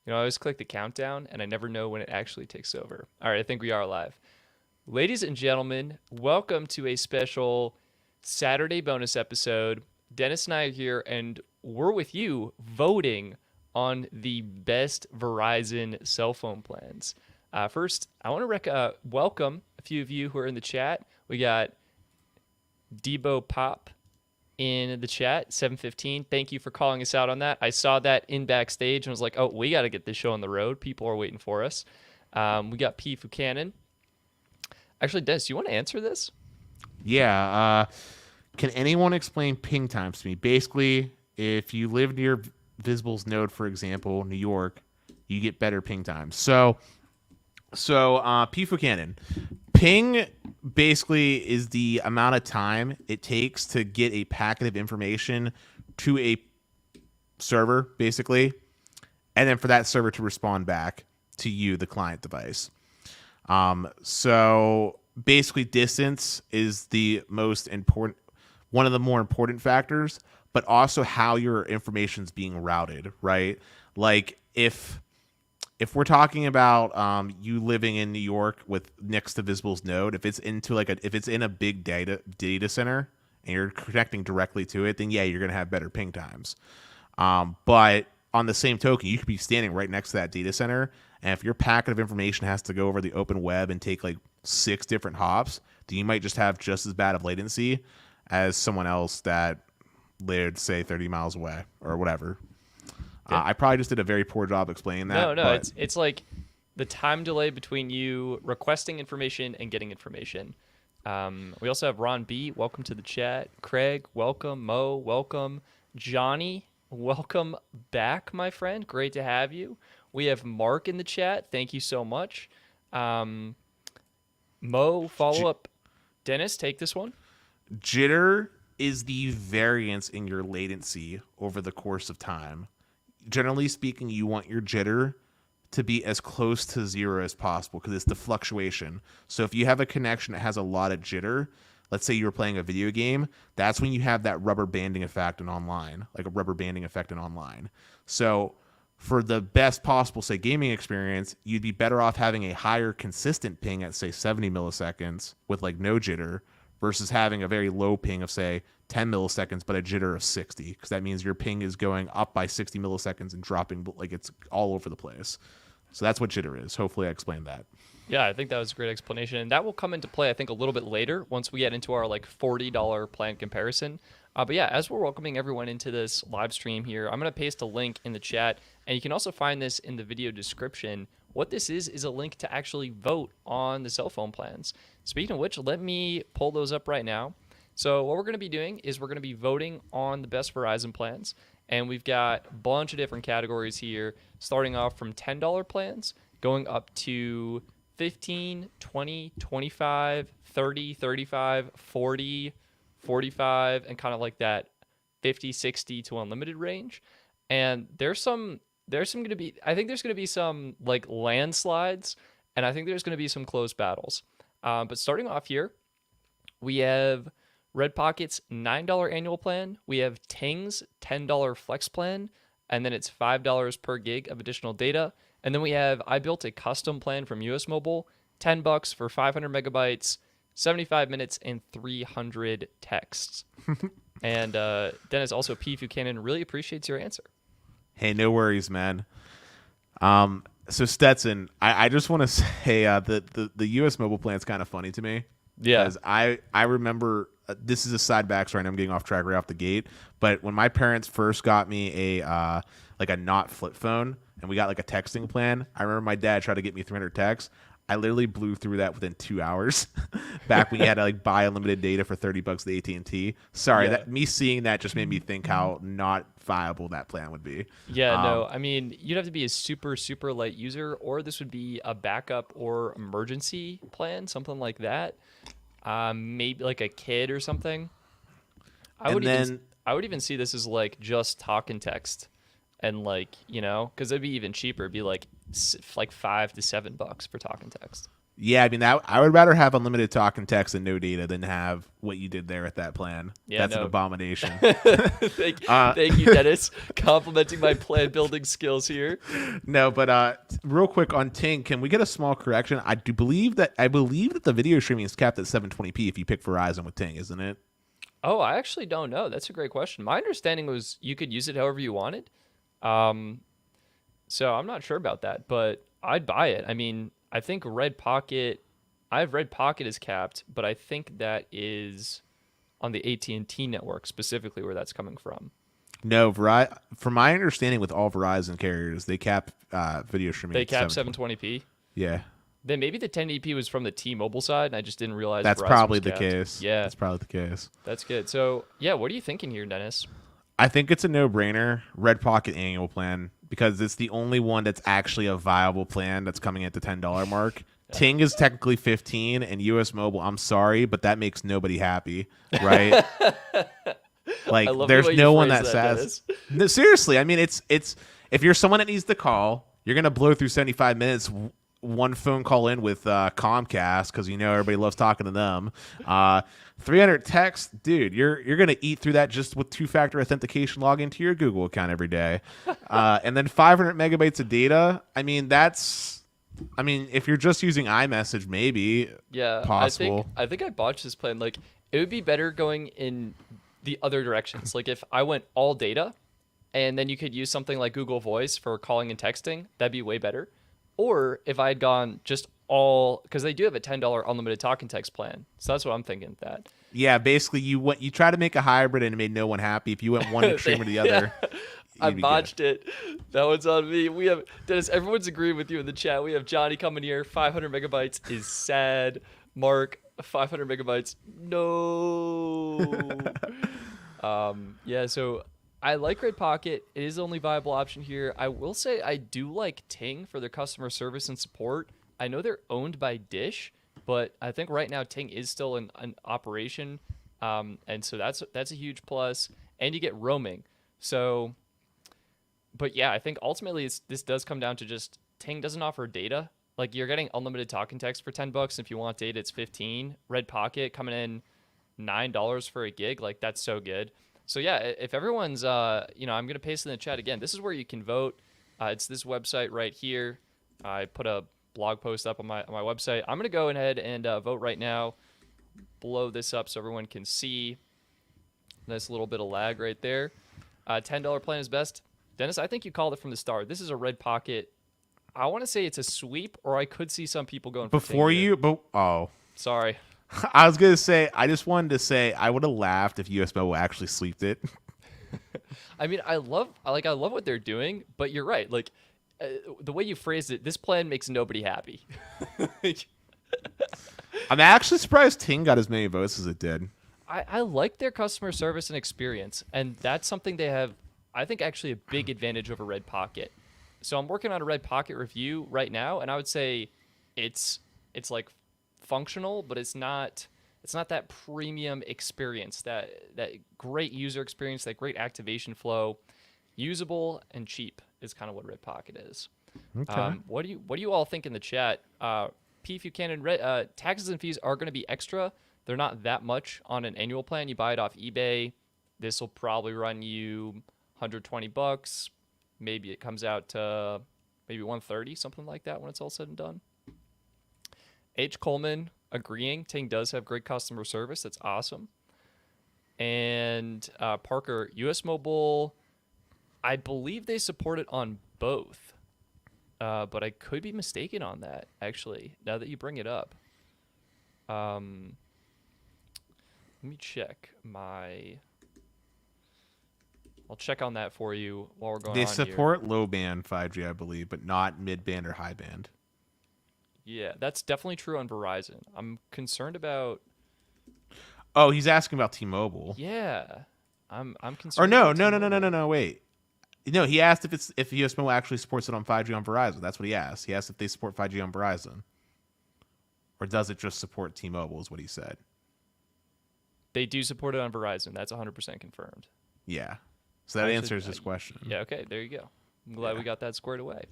I always click the countdown and I never know when it actually takes over. All right, I think we are live. Ladies and gentlemen, welcome to a special Saturday bonus episode. Dennis and I are here and we're with you voting on the best Verizon cell phone plans. First, I want to welcome a few of you who are in the chat. We got Debo Pop in the chat, 715. Thank you for calling us out on that. I saw that in backstage and was like, oh, we got to get this show on the road. People are waiting for us. We got P. Buchanan. Actually, Des, you want to answer this? Yeah. Can anyone explain ping times to me? Basically, if you live near Visible's node, for example, New York, you get better ping times. So P. Buchanan, ping basically is the amount of time it takes to get a packet of information to a server, basically, and then for that server to respond back to you, the client device. So basically, distance is the most important, one of the more important factors, but also how your information is being routed, right? Like if we're talking about you living in New York with next to Visible's node, if it's into if it's in a big data center and you're connecting directly to it, then yeah, you're gonna have better ping times. But on the same token, you could be standing right next to that data center, and if your packet of information has to go over the open web and take like 6 different hops, then you might just have just as bad of latency as someone else that lived, say, 30 miles away or whatever. I probably just did a very poor job explaining that. No, it's like the time delay between you requesting information and getting information. We also have Ron B. Welcome to the chat. Craig, welcome. Mo, welcome. Johnny, welcome back, my friend. Great to have you. We have Mark in the chat. Thank you so much. Mo, follow up. Dennis, take this one. Jitter is the variance in your latency over the course of time. Generally speaking, you want your jitter to be as close to 0 as possible because it's the fluctuation. So if you have a connection that has a lot of jitter, let's say you're playing a video game, that's when you have that rubber banding effect in online, like a rubber banding effect in online. So for the best possible, say, gaming experience, you'd be better off having a higher consistent ping at, say, 70 milliseconds with like no jitter versus having a very low ping of, say, 10 milliseconds, but a jitter of 60, because that means your ping is going up by 60 milliseconds and dropping, like it's all over the place. So that's what jitter is. Hopefully I explained that. Yeah, I think that was a great explanation. And that will come into play, I think, a little bit later once we get into our like $40 plan comparison. But yeah, as we're welcoming everyone into this live stream here, I'm going to paste a link in the chat. And you can also find this in the video description. What this is a link to actually vote on the cell phone plans. Speaking of which, let me pull those up right now. So what we're going to be doing is we're going to be voting on the best Verizon plans. And we've got a bunch of different categories here, starting off from $10 plans, going up to 15, 20, 25, 30, 35, 40, 45, and kind of like that 50, 60 to unlimited range. And there's some going to be, I think there's going to be some like landslides, and I think there's going to be some close battles. But starting off here, we have Red Pocket's $9 annual plan. We have Ting's $10 flex plan, and then it's $5 per gig of additional data. And then we have I built a custom plan from US Mobile, $10 for 500 megabytes, 75 minutes, and 300 texts. And Dennis, also P. Buchanan, really appreciates your answer. Hey, no worries, man. So Stetson, I just want to say the US Mobile plan is kind of funny to me. Yeah. Because I remember, this is a side backstory, and I'm getting off track right off the gate, but when my parents first got me a not flip phone, and we got like a texting plan, I remember my dad tried to get me 300 texts. I literally blew through that within 2 hours. Back when you had to like buy unlimited data for $30 at AT&T. Sorry, Yeah. that me seeing that just made me think how not viable that plan would be. Yeah, no, I mean, you'd have to be a super, super light user, or this would be a backup or emergency plan, something like that. Maybe like a kid or something. I would even see this as like just talk and text, and like, because it'd be even cheaper. It'd be like $5 to $7 for talk and text. Yeah, I mean that I would rather have unlimited talk and text and no data than have what you did there at that plan. Yeah, That's an no. abomination. Thank you, Dennis. Complimenting my plan building skills here. No, but real quick on Ting, can we get a small correction? I believe that the video streaming is capped at 720p if you pick Verizon with Ting, isn't it? Oh, I actually don't know. That's a great question. My understanding was you could use it however you wanted. Um, so I'm not sure about that, but I'd buy it. I mean, I think Red Pocket, I have Red Pocket is capped, but I think that is on the AT&T network specifically where that's coming from. No, from my understanding, with all Verizon carriers, they cap video streaming. They at cap 720. 720p. Yeah, Then maybe the 1080p was from the T-Mobile side, and I just didn't realize that's Verizon probably was the capped. case. Yeah, That's probably the case. that's good. So, yeah, what are you thinking here, Dennis? I think it's a no-brainer. Red Pocket annual plan because it's the only one that's actually a viable plan that's coming at the $10 mark. Ting is technically 15, and US Mobile. I'm sorry, but that makes nobody happy, right? Like, I love there's the way no you one phrase that that, says. No, seriously, I mean, it's if you're someone that needs to call, you're gonna blow through 75 minutes. One phone call in with Comcast because everybody loves talking to them. 300 texts, dude. You're gonna eat through that just with two-factor authentication log into your Google account every day, and then 500 megabytes of data. I mean, if you're just using iMessage, maybe possible. I think I botched this plan. Like, it would be better going in the other directions. Like, if I went all data, and then you could use something like Google Voice for calling and texting, that'd be way better. Or if I had gone just all, because they do have a $10 unlimited talk and text plan, so that's what I'm thinking. That Yeah, basically you try to make a hybrid and it made no one happy. If you went one extreme or the other, I botched it. That one's on me. We have Dennis. Everyone's agreeing with you in the chat. We have Johnny coming here. 500 megabytes is sad. Mark, 500 megabytes. No. Yeah. So I like Red Pocket. It is the only viable option here. I will say I do like Ting for their customer service and support. I know they're owned by Dish, but I think right now Ting is still in operation, and so that's a huge plus. And you get roaming. So, but yeah, I think ultimately this does come down to just Ting doesn't offer data. Like, you're getting unlimited talk and text for $10. If you want data, it's 15. Red Pocket coming in $9 for a gig. Like, that's so good. So yeah, if everyone's, I'm gonna paste in the chat again. This is where you can vote. It's this website right here. I put a blog post up on my website. I'm gonna go ahead and vote right now. Blow this up so everyone can see. Nice little bit of lag right there. $10 plan is best. Dennis, I think you called it from the start. This is a Red Pocket. I want to say it's a sweep, or I could see some people going for Sorry. Sorry. I was gonna say, I just wanted to say I would have laughed if US Mobile actually sleeped it. I mean, I love what they're doing, but you're right. Like, the way you phrased it, this plan makes nobody happy. I'm actually surprised Ting got as many votes as it did. I like their customer service and experience, and that's something they have, I think, actually a big advantage over Red Pocket. So I'm working on a Red Pocket review right now, and I would say it's like functional, but it's not that premium experience, that great user experience, that great activation flow. Usable and cheap is kind of what Red Pocket is. Okay. What do you all think in the chat? P, if you can, and taxes and fees are going to be extra. They're not that much on an annual plan. You buy it off eBay. This will probably run you $120. Maybe it comes out to maybe $130, something like that when it's all said and done. H. Coleman agreeing. Ting does have great customer service. That's awesome. And Parker, US Mobile, I believe they support it on both. But I could be mistaken on that, actually, now that you bring it up. Let me check I'll check on that for you while we're going on They here. support low band 5G, I believe, but not mid band or high band. Yeah, that's definitely true on Verizon. I'm concerned about. Oh, he's asking about T-Mobile. Yeah, I'm concerned. Or no, about no, T-Mobile. wait. No, he asked if US Mobile actually supports it on 5G on Verizon. That's what he asked. He asked if they support 5G on Verizon. Or does it just support T-Mobile is what he said. They do support it on Verizon. That's 100% confirmed. Yeah. So that Actually, answers his question. Yeah, okay, there you go. I'm glad we got that squared away.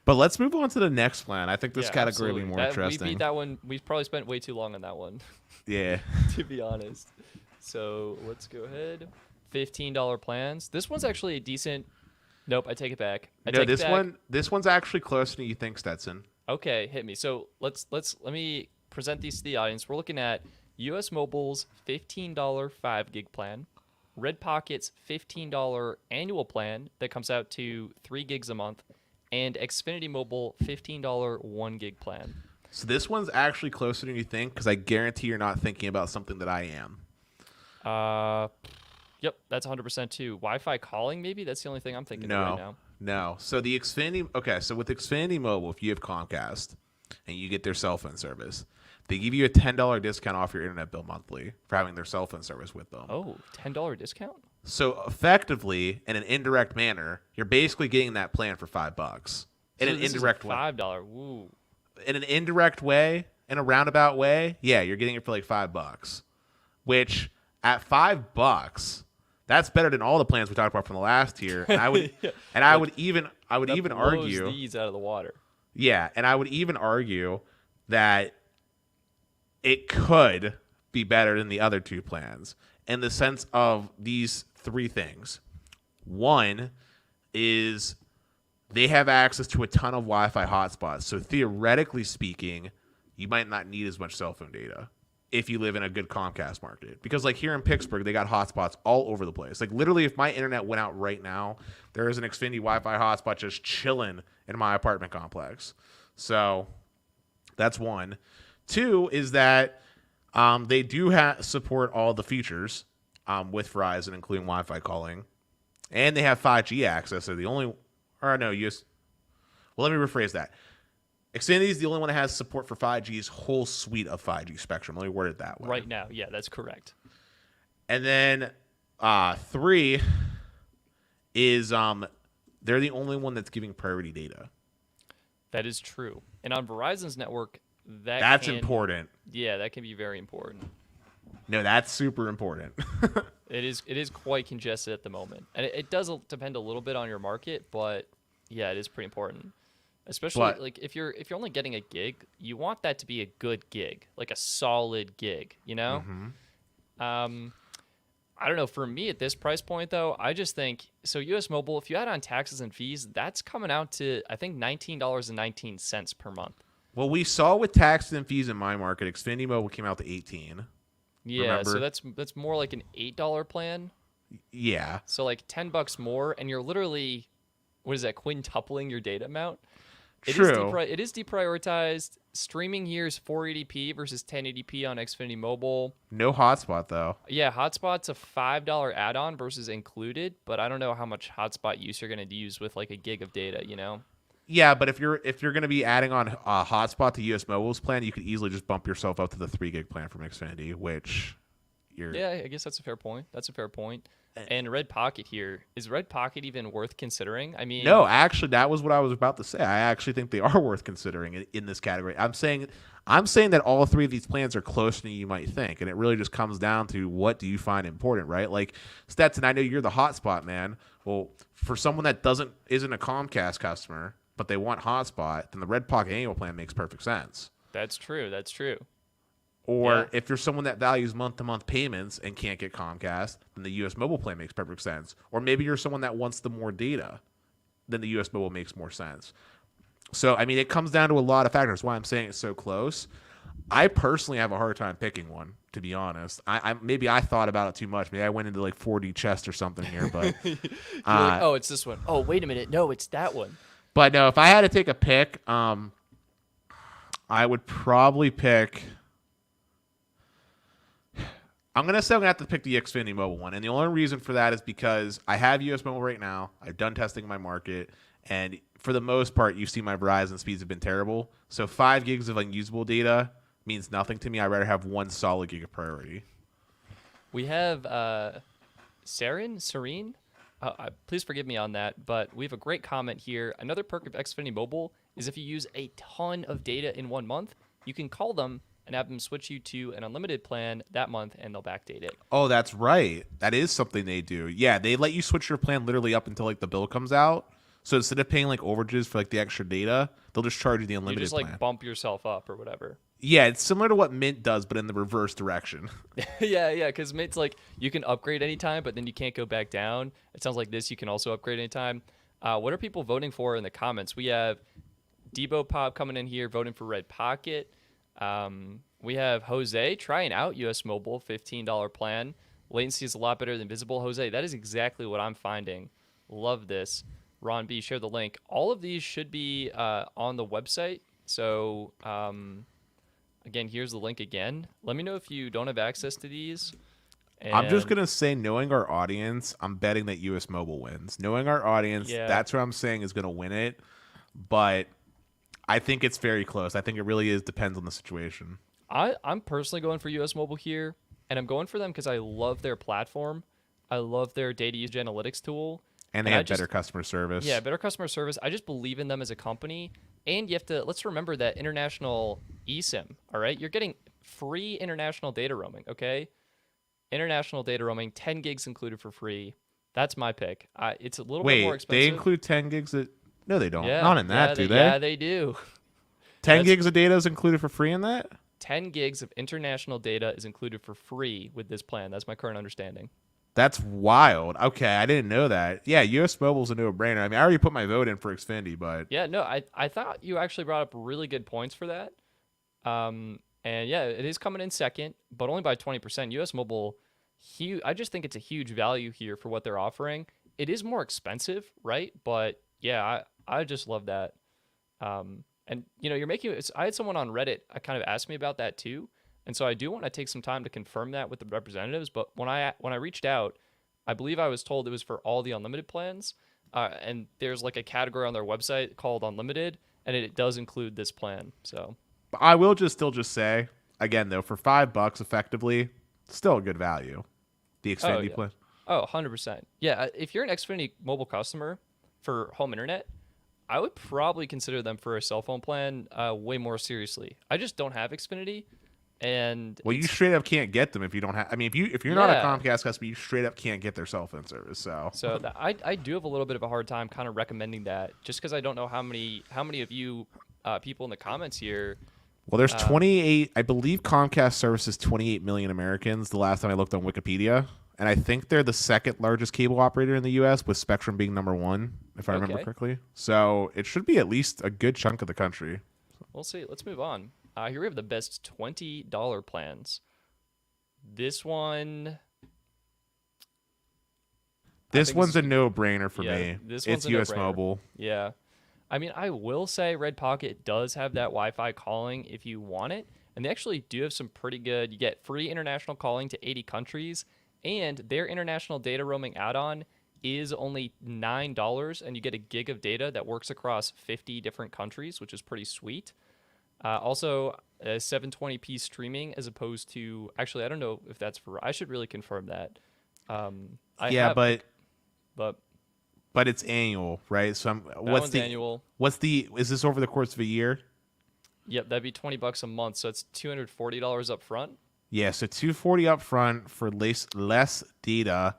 But let's move on to the next plan. I think this Yeah, category will absolutely. be more That we interesting. beat that one. We probably spent way too long on that one, Yeah. to be honest. So let's go ahead. $15 plans. This one's actually a decent. Nope, I take it back. I No, take it this back. this one's actually closer than you think, Stetson. Okay, hit me. So let me present these to the audience. We're looking at US Mobile's $15 5 gig plan, Red Pocket's $15 annual plan that comes out to 3 gigs a month, and Xfinity Mobile $15 1 gig plan. So this one's actually closer than you think because I guarantee you're not thinking about something that I am. Yep, that's 100% too. Wi-Fi calling, maybe? That's the only thing I'm thinking of right now. No. So the Xfinity, okay, so with Xfinity Mobile, if you have Comcast and you get their cell phone service, they give you a $10 discount off your internet bill monthly for having their cell phone service with them. Oh, $10 discount? So effectively, in an indirect manner, you're basically getting that plan for $5 in So an this is a indirect way. $5. Woo. In an indirect way, in a roundabout way, yeah, you're getting it for like $5, which at $5, that's better than all the plans we talked about from the last year. And I would, Yeah. and I would even Blows argue, these out of the water. yeah, and I would even argue that it could be better than the other two plans in the sense of these three things. One is they have access to a ton of Wi-Fi hotspots. So theoretically speaking, you might not need as much cell phone data if you live in a good Comcast market. Because like here in Pittsburgh, they got hotspots all over the place. Like literally if my internet went out right now, there is an Xfinity Wi-Fi hotspot just chilling in my apartment complex. So that's one. Two is that they do support all the features with Verizon, including Wi-Fi calling. And they have 5G access. They're the only, or no, well, let me rephrase that. Xfinity is the only one that has support for 5G's whole suite of 5G spectrum. Let me word it that way. Right now, yeah, that's correct. And then three is they're the only one that's giving priority data. That is true. And on Verizon's network, That's important. Yeah, that can be very important. No, that's super important. It is quite congested at the moment, and it does depend a little bit on your market, but yeah, it is pretty important. Especially like if you're only getting a gig, you want that to be a good gig, like a solid gig, you know? Mm-hmm. I don't know. For me at this price point though, I just think so. US Mobile, if you add on taxes and fees, that's coming out to I think $19.19 per month. Well, we saw with taxes and fees in my market, Xfinity Mobile came out to 18. Yeah, Remember? so that's more like an $8 plan. Yeah. So like $10 more, and you're literally, what is that, quintupling your data amount? True. It is deprioritized. Streaming here is 480p versus 1080p on Xfinity Mobile. No hotspot though. Yeah, hotspot's a $5 add-on versus included, but I don't know how much hotspot use you're going to use with like a gig of data, you know? Yeah, but if you're going to be adding on a hotspot to US Mobile's plan, you could easily just bump yourself up to the 3 gig plan from Xfinity, which you're. Yeah, I guess that's a fair point. And Red Pocket here, is Red Pocket even worth considering? I mean, No, actually, that was what I was about to say. I actually think they are worth considering in this category. I'm saying that all three of these plans are closer than you might think, and it really just comes down to what do you find important, right? Like Stetson, I know you're the hotspot man. Well, for someone that isn't a Comcast customer, but they want hotspot, then the Red Pocket annual plan makes perfect sense. That's true. Or Yeah. if you're someone that values month-to-month payments and can't get Comcast, then the US Mobile plan makes perfect sense. Or maybe you're someone that wants the more data, then the US Mobile makes more sense. So, I mean, it comes down to a lot of factors. Why I'm saying it's so close. I personally have a hard time picking one, to be honest. Maybe I thought about it too much. Maybe I went into like 4D chess or something here, but You're like, oh, it's this one. Oh, wait a minute. No, it's that one. But no, if I had to take a pick, I would probably pick. I'm going to say I'm going to have to pick the Xfinity Mobile one. And the only reason for that is because I have US Mobile right now. I've done testing in my market. And for the most part, you see my Verizon speeds have been terrible. So 5 gigs of unusable data means nothing to me. I'd rather have one solid gig of priority. We have Serene. Please forgive me on that, but we have a great comment here. Another perk of Xfinity Mobile is if you use a ton of data in 1 month, you can call them and have them switch you to an unlimited plan that month, and they'll backdate it. Oh, that's right. That is something they do. Yeah, they let you switch your plan literally up until like the bill comes out. So instead of paying like overages for like the extra data, they'll just charge you the You unlimited just like plan. bump yourself up or whatever. Yeah, it's similar to what Mint does, but in the reverse direction. Yeah, because Mint's like you can upgrade anytime, but then you can't go back down. It sounds like this you can also upgrade anytime. What are people voting for in the comments? We have Debo Pop coming in here voting for Red Pocket. We have Jose trying out US Mobile $15 plan. Latency is a lot better than Visible. Jose, that is exactly what I'm finding. Love this. Ron B, share the link. All of these should be on the website. So again, here's the link again. Let me know if you don't have access to these. I'm just And gonna say, knowing our audience, I'm betting that US Mobile wins. Knowing our audience, yeah, that's what I'm saying is gonna win it. But I think it's very close. I think it really is depends on the situation. I'm personally going for US Mobile here, and I'm going for them because I love their platform. I love their data usage analytics tool. And they I have just, better customer service. yeah, better customer service. I just believe in them as a company. And you have to, let's remember that international eSIM, all right? You're getting free international data roaming, okay? International data roaming, 10 gigs included for free. That's my pick. It's a little bit more Wait, they expensive. include 10 gigs of... No, they don't. Yeah, Not in that, yeah, do they? Yeah, they do. 10 That's gigs of data is included for free in that? 10 gigs of international data is included for free with this plan. That's my current understanding. That's wild. Okay, I didn't know that. Yeah, US Mobile's a no-brainer. I mean, I already put my vote in for Xfinity, but... Yeah, no, I thought you actually brought up really good points for that. And yeah, it is coming in second, but only by 20%. US Mobile, I just think it's a huge value here for what they're offering. It is more expensive, right? But yeah, I just love that. And you know, I had someone on Reddit kind of asked me about that too. And so I do want to take some time to confirm that with the representatives. But when I reached out, I believe I was told it was for all the unlimited plans. And there's like a category on their website called unlimited, and it does include this plan. So I will still just say, again, though, for $5 effectively, still a good value. The Xfinity yeah. plan. Oh, 100%. Yeah, if you're an Xfinity mobile customer for home internet, I would probably consider them for a cell phone plan way more seriously. I just don't have Xfinity, and Well, you straight up can't get them if you don't have. I mean, if you're not a Comcast customer, you straight up can't get their cell phone service. So I do have a little bit of a hard time kind of recommending that, just because I don't know how many of you people in the comments here. Well, there's 28. I believe Comcast services 28 million Americans. The last time I looked on Wikipedia, and I think they're the second largest cable operator in the U.S., with Spectrum being number one, if I remember correctly. So it should be at least a good chunk of the country. We'll see. Let's move on. Here we have the best $20 plans. This one. This one's a no-brainer for me. This it's one's a US no-brainer. Mobile. Yeah. I mean, I will say Red Pocket does have that Wi-Fi calling if you want it. And they actually do have some pretty good. You get free international calling to 80 countries. And their international data roaming add-on is only $9. And you get a gig of data that works across 50 different countries, which is pretty sweet. Also, 720p streaming as opposed to... Actually, I don't know if that's for... I should really confirm that. But it's annual, right? So what's annual? Is this over the course of a year? Yep, that'd be $20 a month. So it's $240 up front. Yeah, so $240 up front for less data,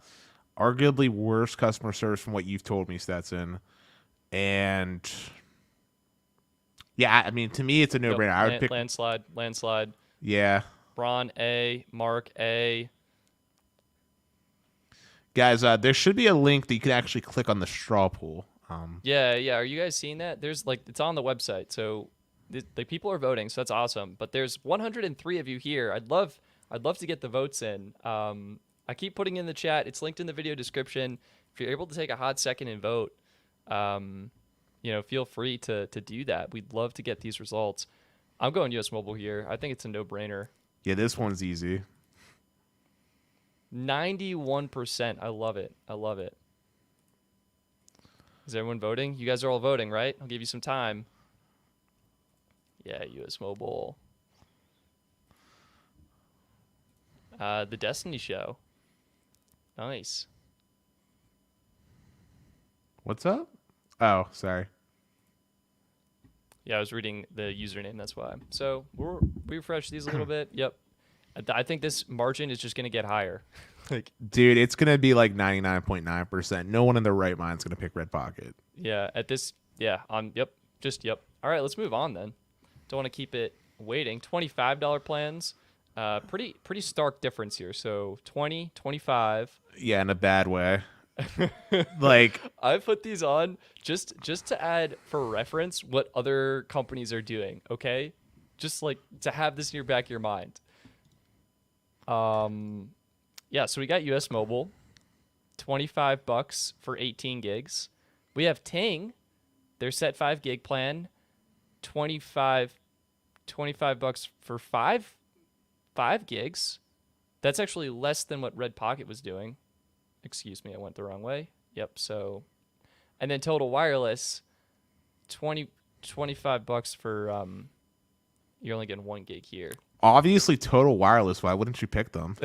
arguably worse customer service from what you've told me, Stetson. And yeah, I mean, to me, it's a no-brainer. I would pick landslide. Yeah. Ron A, Mark A. Guys, there should be a link that you can actually click on the straw poll. Yeah. Are you guys seeing that? There's it's on the website. So the people are voting, so that's awesome. But there's 103 of you here. I'd love to get the votes in. I keep putting in the chat. It's linked in the video description. If you're able to take a hot second and vote, feel free to do that. We'd love to get these results. I'm going US Mobile here. I think it's a no-brainer. Yeah, this one's easy. 91%. I love it. Is everyone voting? You guys are all voting, right? I'll give you some time. Yeah, US Mobile. The Destiny Show. Nice. What's up? Oh, sorry. Yeah, I was reading the username. That's why. So we refresh these a little bit. Yep. I think this margin is just going to get higher. Like, Dude, it's gonna be like 99.9%. No one in their right mind is gonna pick Red Pocket. yeah, at this, yeah, yep, just yep. All right, let's move on then. Don't want to keep it waiting. $25 plans. Pretty stark difference here. So 20, 25. Yeah, in a bad way. Like, I put these on just to add for reference what other companies are doing, okay? Just like to have this in your back of your mind. Yeah, so we got US Mobile, $25 for 18 gigs. We have Ting, their set 5 gig plan, 25 $25 for 5 gigs. That's actually less than what Red Pocket was doing. Excuse me, I went the wrong way. Yep, so and then Total Wireless, 25 bucks for you're only getting 1 gig here. obviously, Total Wireless. Why wouldn't you pick them?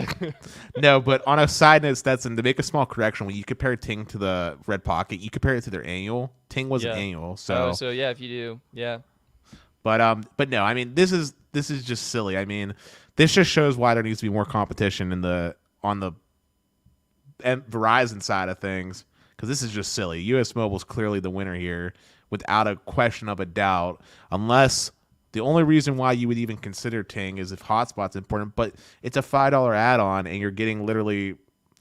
No, but on a side note, Stetson, to make a small correction, when you compare Ting to the Red Pocket, you compare it to their annual. Ting was an annual, so so yeah, if you do, yeah. But no, I mean this is just silly. I mean, this just shows why there needs to be more competition on the Verizon side of things, because this is just silly. US Mobile's clearly the winner here, without a question of a doubt, unless the only reason why you would even consider Ting is if hotspot's important, but it's a $5 add-on and you're getting literally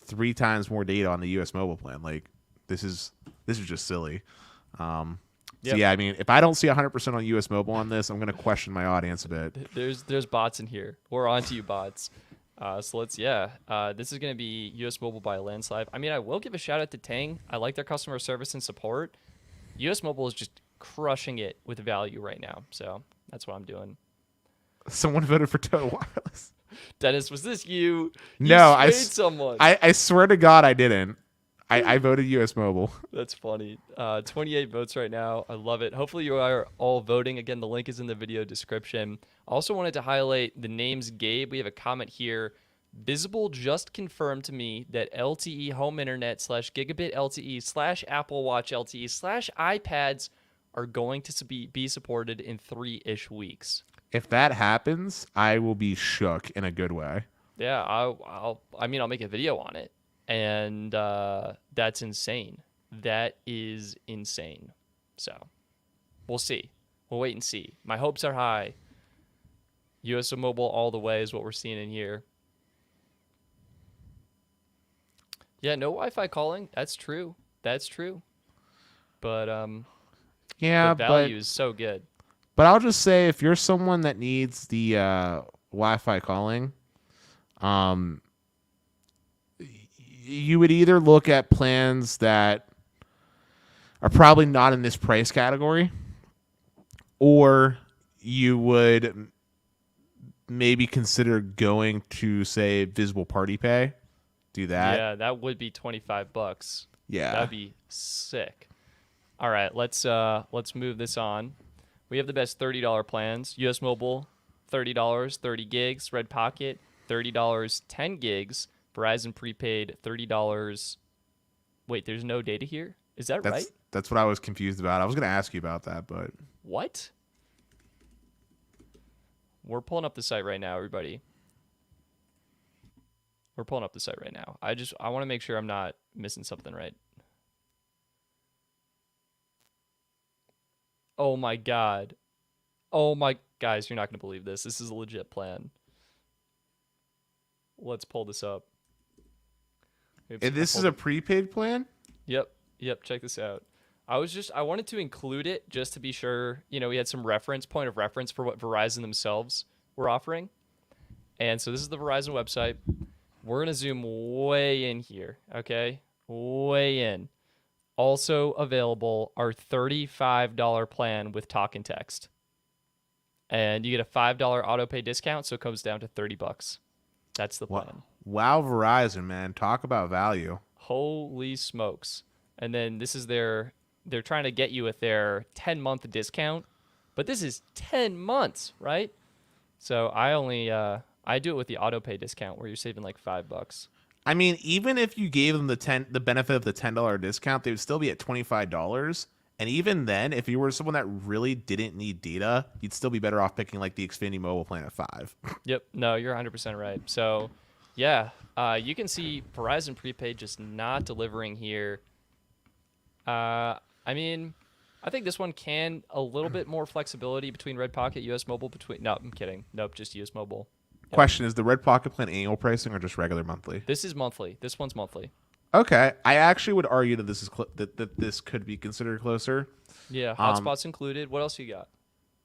3 times more data on the US Mobile plan. Like, this is just silly. So yeah, I mean, if I don't see 100% on US Mobile on this, I'm gonna question my audience a bit. There's bots in here. We're on to you, bots. So let's this is gonna be US Mobile by a landslide. I mean, I will give a shout out to Ting. I like their customer service and support. US Mobile is just crushing it with value right now. So that's what I'm doing. Someone voted for Total Wireless. Dennis, was this you? No, I someone. I swear to God I didn't. I voted US Mobile. That's funny. 28 votes right now. I love it. Hopefully you are all voting. Again, the link is in the video description. I also wanted to highlight the names Gabe. We have a comment here. Visible just confirmed to me that LTE home internet / gigabit LTE / Apple Watch LTE / iPads are going to be supported in 3-ish weeks. If that happens, I will be shook in a good way. Yeah, I'll make a video on it. And that's insane. That is insane. So we'll see. We'll wait and see. My hopes are high. US Mobile all the way is what we're seeing in here. Yeah, no Wi-Fi calling. That's true. But yeah, the value is so good. But I'll just say, if you're someone that needs the Wi-Fi calling, you would either look at plans that are probably not in this price category, or you would maybe consider going to, say, Visible Party Pay. Do that. Yeah, that would be $25. Yeah, that'd be sick. All right, let's move this on. We have the best $30 plans. US Mobile, $30, 30 gigs. Red Pocket, $30, 10 gigs. Verizon prepaid, $30. Wait, there's no data here? Is that right? That's what I was confused about. I was going to ask you about that, but... What? We're pulling up the site right now, everybody. We're pulling up the site right now. I want to make sure I'm not missing something right. Oh my God. Oh my... Guys, you're not going to believe this. This is a legit plan. Let's pull this up. And this is a prepaid plan? Yep. Check this out. I wanted to include it just to be sure, we had some point of reference for what Verizon themselves were offering. And so this is the Verizon website. We're going to zoom way in here, okay? Way in. Also available, our $35 plan with talk and text. And you get a $5 auto pay discount, so it comes down to $30. That's the plan. Wow, Verizon, man. Talk about value. Holy smokes. And then this is they're trying to get you with their 10-month discount. But this is 10 months, right? So I do it with the auto pay discount where you're saving like $5. I mean, even if you gave them the benefit of the $10 discount, they would still be at $25, And even then, if you were someone that really didn't need data, you'd still be better off picking like the Xfinity Mobile plan at 5. Yep. No, you're 100% right. So, yeah, you can see Verizon prepaid just not delivering here. I mean, I think this one can a little bit more flexibility between Red Pocket, US Mobile. Between no, I'm kidding. Nope, just US Mobile. Yep. Question, is the Red Pocket plan annual pricing or just regular monthly? This is monthly. This one's monthly. Okay, I actually would argue that this is that this could be considered closer. Yeah, hotspots included. What else you got?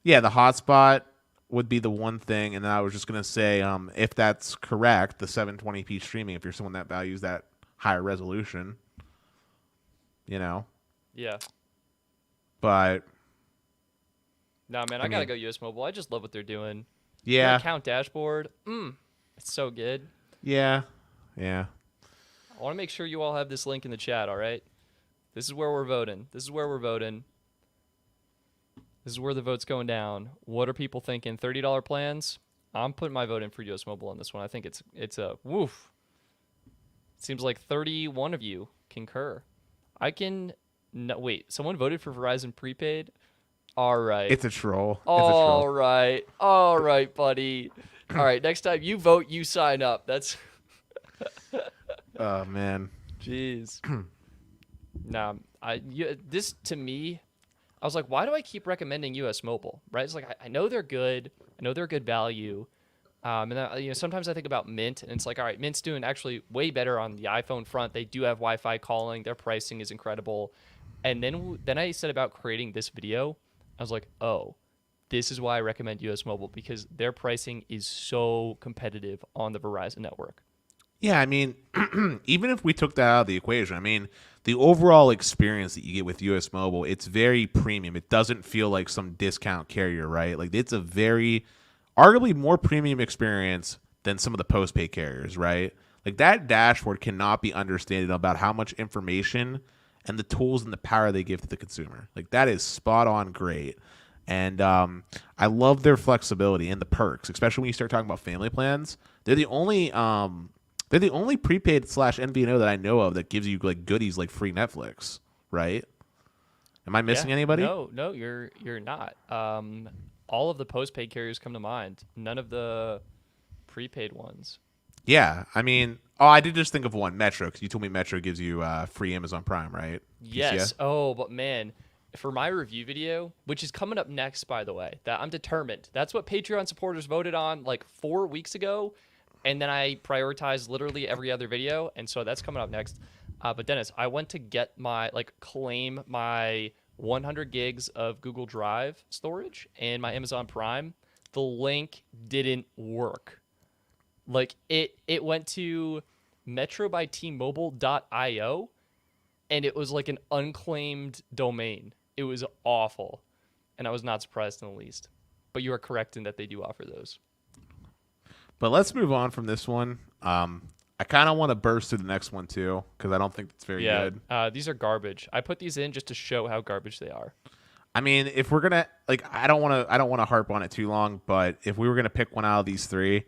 Yeah, the hotspot would be the one thing, and then I was just gonna say, if that's correct, the 720p streaming, if you're someone that values that higher resolution, you know. Yeah. But nah, man, I gotta go US Mobile. I just love what they're doing. Yeah. Their account dashboard. It's so good. Yeah. Yeah. I want to make sure you all have this link in the chat, all right? This is where we're voting. This is where we're voting. This is where the vote's going down. What are people thinking? $30 plans? I'm putting my vote in for US Mobile on this one. I think it's a woof. Seems like 31 of you concur. I can no wait, someone voted for Verizon prepaid? All right. It's a troll. All right. All right, buddy. All right, next time you vote, you sign up. That's Oh man. jeez. Nah, this to me, I was like, why do I keep recommending US Mobile? Right? It's like I know they're good. I know they're good value. And then, sometimes I think about Mint, and it's like, all right, Mint's doing actually way better on the iPhone front. They do have Wi-Fi calling. Their pricing is incredible. And then I said about creating this video. I was like, oh, this is why I recommend US Mobile, because their pricing is so competitive on the Verizon network. Yeah, I mean, even if we took that out of the equation, I mean, the overall experience that you get with US Mobile, it's very premium. It doesn't feel like some discount carrier, right? Like, it's a very, arguably more premium experience than some of the postpaid carriers, right? Like, that dashboard cannot be understated about how much information and the tools and the power they give to the consumer. Like, that is spot on great. And I love their flexibility and the perks, especially when you start talking about family plans. They're the only prepaid / MVNO that I know of that gives you like goodies like free Netflix, right? Am I missing anybody? No, you're not. All of the postpaid carriers come to mind. None of the prepaid ones. Yeah, I mean, I did just think of one, Metro, because you told me Metro gives you free Amazon Prime, right? Yes. PCS? Oh, but man, for my review video, which is coming up next, by the way, that I'm determined. That's what Patreon supporters voted on like 4 weeks ago. And then I prioritized literally every other video. And so that's coming up next. But Dennis, I went to get claim my 100 gigs of Google Drive storage and my Amazon Prime. The link didn't work. Like it went to metrobytmobile.io and it was like an unclaimed domain. It was awful. And I was not surprised in the least. But you are correct in that they do offer those. But let's move on from this one. I kind of want to burst through the next one too, because I don't think it's very good. These are garbage. I put these in just to show how garbage they are. I mean, if we're gonna I don't want to harp on it too long, but if we were gonna pick one out of these three,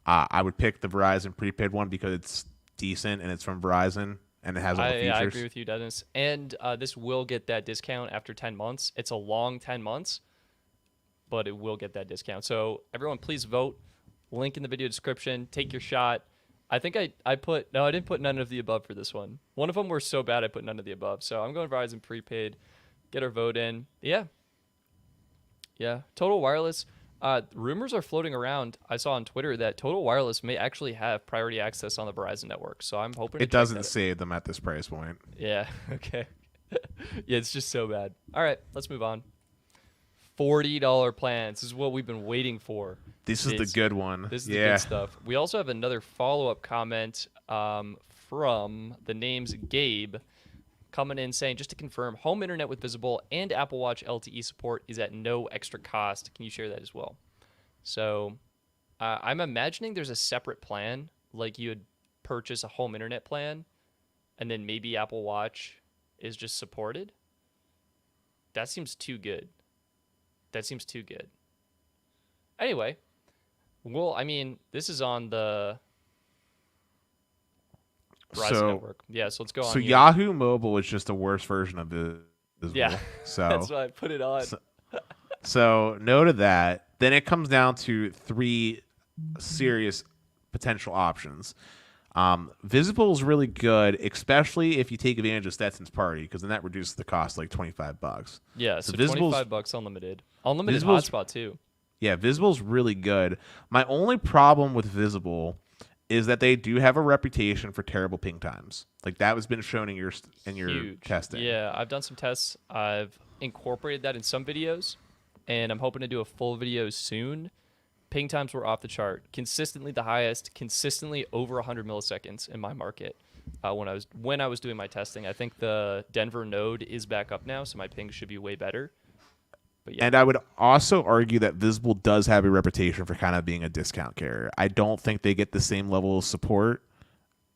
I would pick the Verizon prepaid one because it's decent and it's from Verizon and it has all the features. Yeah, I agree with you, Dennis. And this will get that discount after 10 months. It's a long 10 months, but it will get that discount. So everyone, please vote. Link in the video description. Take your shot. I think I didn't put none of the above for this one. One of them were so bad I put none of the above. So I'm going Verizon prepaid. Get our vote in. Yeah. Total Wireless. Rumors are floating around. I saw on Twitter that Total Wireless may actually have priority access on the Verizon network. So I'm hoping it doesn't save them at this price point. Yeah. Okay. Yeah, it's just so bad. All right, let's move on. $40 plans. This is what we've been waiting for. This is the good one. This is the good stuff. We also have another follow-up comment from the name's Gabe coming in saying, just to confirm, home internet with Visible and Apple Watch LTE support is at no extra cost. Can you share that as well? So I'm imagining there's a separate plan, like you would purchase a home internet plan, and then maybe Apple Watch is just supported. That seems too good. Anyway, well, I mean, this is on the Verizon network. Yeah, so let's go on. So here. Yahoo Mobile is just a worse version of the Yeah, Visible. that's So, why I put it on. so so no to that. Then it comes down to three serious potential options. Visible is really good, especially if you take advantage of Stetson's party, because then that reduces the cost like $25. Yeah, So so Visible's 25 bucks unlimited. Unlimited Visible's hotspot too. yeah, Visible's really good. My only problem with Visible is that they do have a reputation for terrible ping times. Like that has been shown in your Huge. testing. Yeah, I've done some tests. I've incorporated that in some videos, and I'm hoping to do a full video soon. Ping times were off the chart, consistently the highest, consistently over 100 milliseconds in my market. When I was doing my testing, I think the Denver node is back up now, so my ping should be way better. But yeah, And I would also argue that Visible does have a reputation for kind of being a discount carrier. I don't think they get the same level of support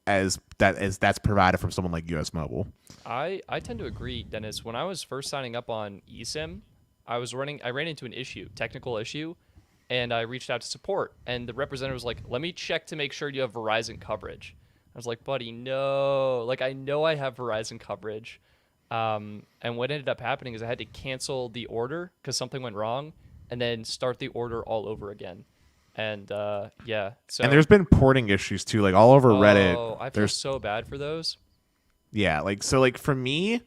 as that's provided from someone like US Mobile. I tend to agree, Dennis. When I was first signing up on eSIM, I ran into an issue, technical issue, and I reached out to support, and the representative was like, "Let me check to make sure you have Verizon coverage." I was like, "Buddy, no. Like I know I have Verizon coverage." And what ended up happening is I had to cancel the order because something went wrong, and then start the order all over again. And yeah, so And there's been porting issues too, like all over Reddit. oh, I feel There's so bad for those. yeah, like so like for me,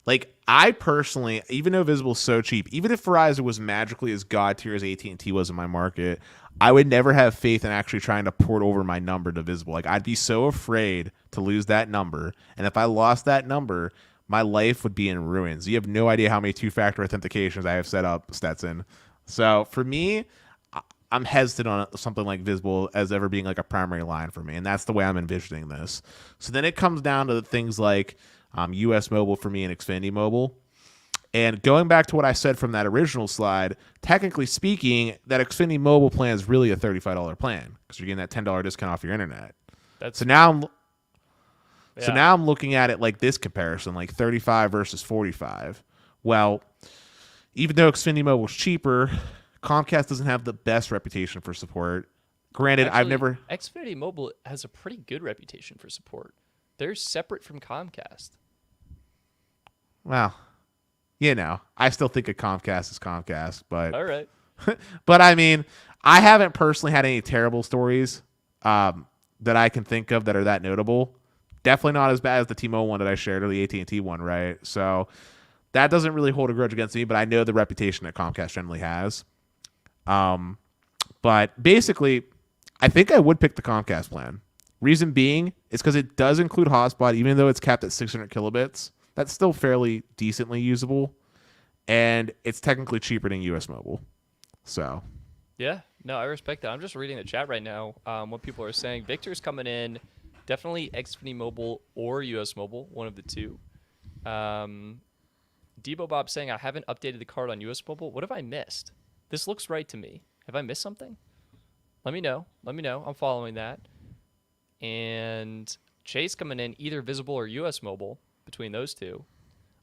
like I personally, even though Visible's so cheap, even if Verizon was magically as god tier as AT&T was in my market, I would never have faith in actually trying to port over my number to Visible. Like I'd be so afraid to lose that number, and if I lost that number, my life would be in ruins. You have no idea how many two-factor authentications I have set up, Stetson. So for me, I'm hesitant on something like Visible as ever being like a primary line for me, and that's the way I'm envisioning this. So then it comes down to things like US Mobile for me and Xfinity Mobile. And going back to what I said from that original slide, technically speaking, that Xfinity Mobile plan is really a $35 plan because you're getting that $10 discount off your internet. That's So now I'm yeah. so now I'm looking at it like this comparison, like 35 versus 45. Well, even though Xfinity Mobile is cheaper, Comcast doesn't have the best reputation for support. Granted, I've Actually, never. Xfinity Mobile has a pretty good reputation for support. They're separate from Comcast. Well, I still think of Comcast as Comcast, but All right. but I mean, I haven't personally had any terrible stories that I can think of that are that notable. Definitely not as bad as the T-Mobile one that I shared or the AT&T one, right? So that doesn't really hold a grudge against me, but I know the reputation that Comcast generally has. But basically, I think I would pick the Comcast plan. Reason being is because it does include hotspot, even though it's capped at 600 kilobits. That's still fairly decently usable, and it's technically cheaper than US Mobile. So Yeah. No, I respect that. I'm just reading the chat right now. What people are saying. Victor's coming in. Definitely Xfinity Mobile or US Mobile, one of the two. Debo Bob saying I haven't updated the card on US Mobile. What have I missed? This looks right to me. Have I missed something? Let me know. Let me know. I'm following that. And Chase coming in either Visible or US Mobile between those two.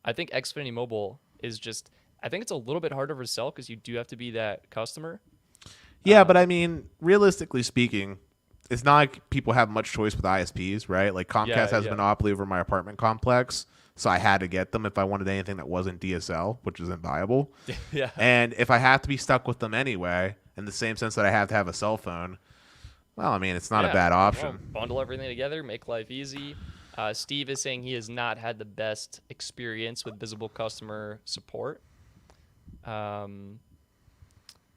I think Xfinity Mobile is just. I think it's a little bit harder to sell because you do have to be that customer. yeah, but I mean, realistically speaking, it's not like people have much choice with ISPs, right? Like Comcast Yeah, has yeah. a monopoly over my apartment complex, so I had to get them if I wanted anything that wasn't DSL, which isn't viable. Yeah. And if I have to be stuck with them anyway, in the same sense that I have to have a cell phone, well, I mean, it's not a Yeah, bad well, option. bundle everything together, make life easy. Steve is saying he has not had the best experience with Visible customer support.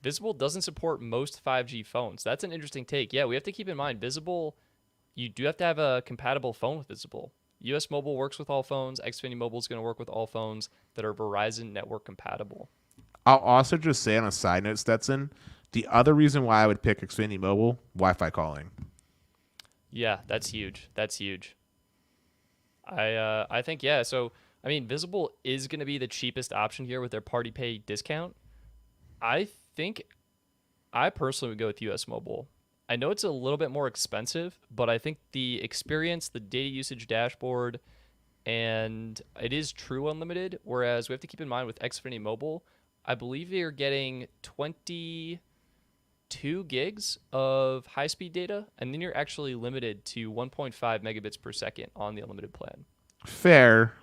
Visible doesn't support most 5G phones. That's an interesting take. Yeah, we have to keep in mind Visible. You do have to have a compatible phone with Visible. US Mobile works with all phones. Xfinity Mobile is going to work with all phones that are Verizon network compatible. I'll also just say on a side note, Stetson, the other reason why I would pick Xfinity Mobile, Wi-Fi calling. Yeah, that's huge. That's huge. I think yeah. So I mean, Visible is going to be the cheapest option here with their party pay discount. I think I personally would go with US Mobile. I know it's a little bit more expensive, but I think the experience, the data usage dashboard, and it is true unlimited. Whereas we have to keep in mind with Xfinity Mobile, I believe they are getting 22 gigs of high-speed data, and then you're actually limited to 1.5 megabits per second on the unlimited plan. Fair.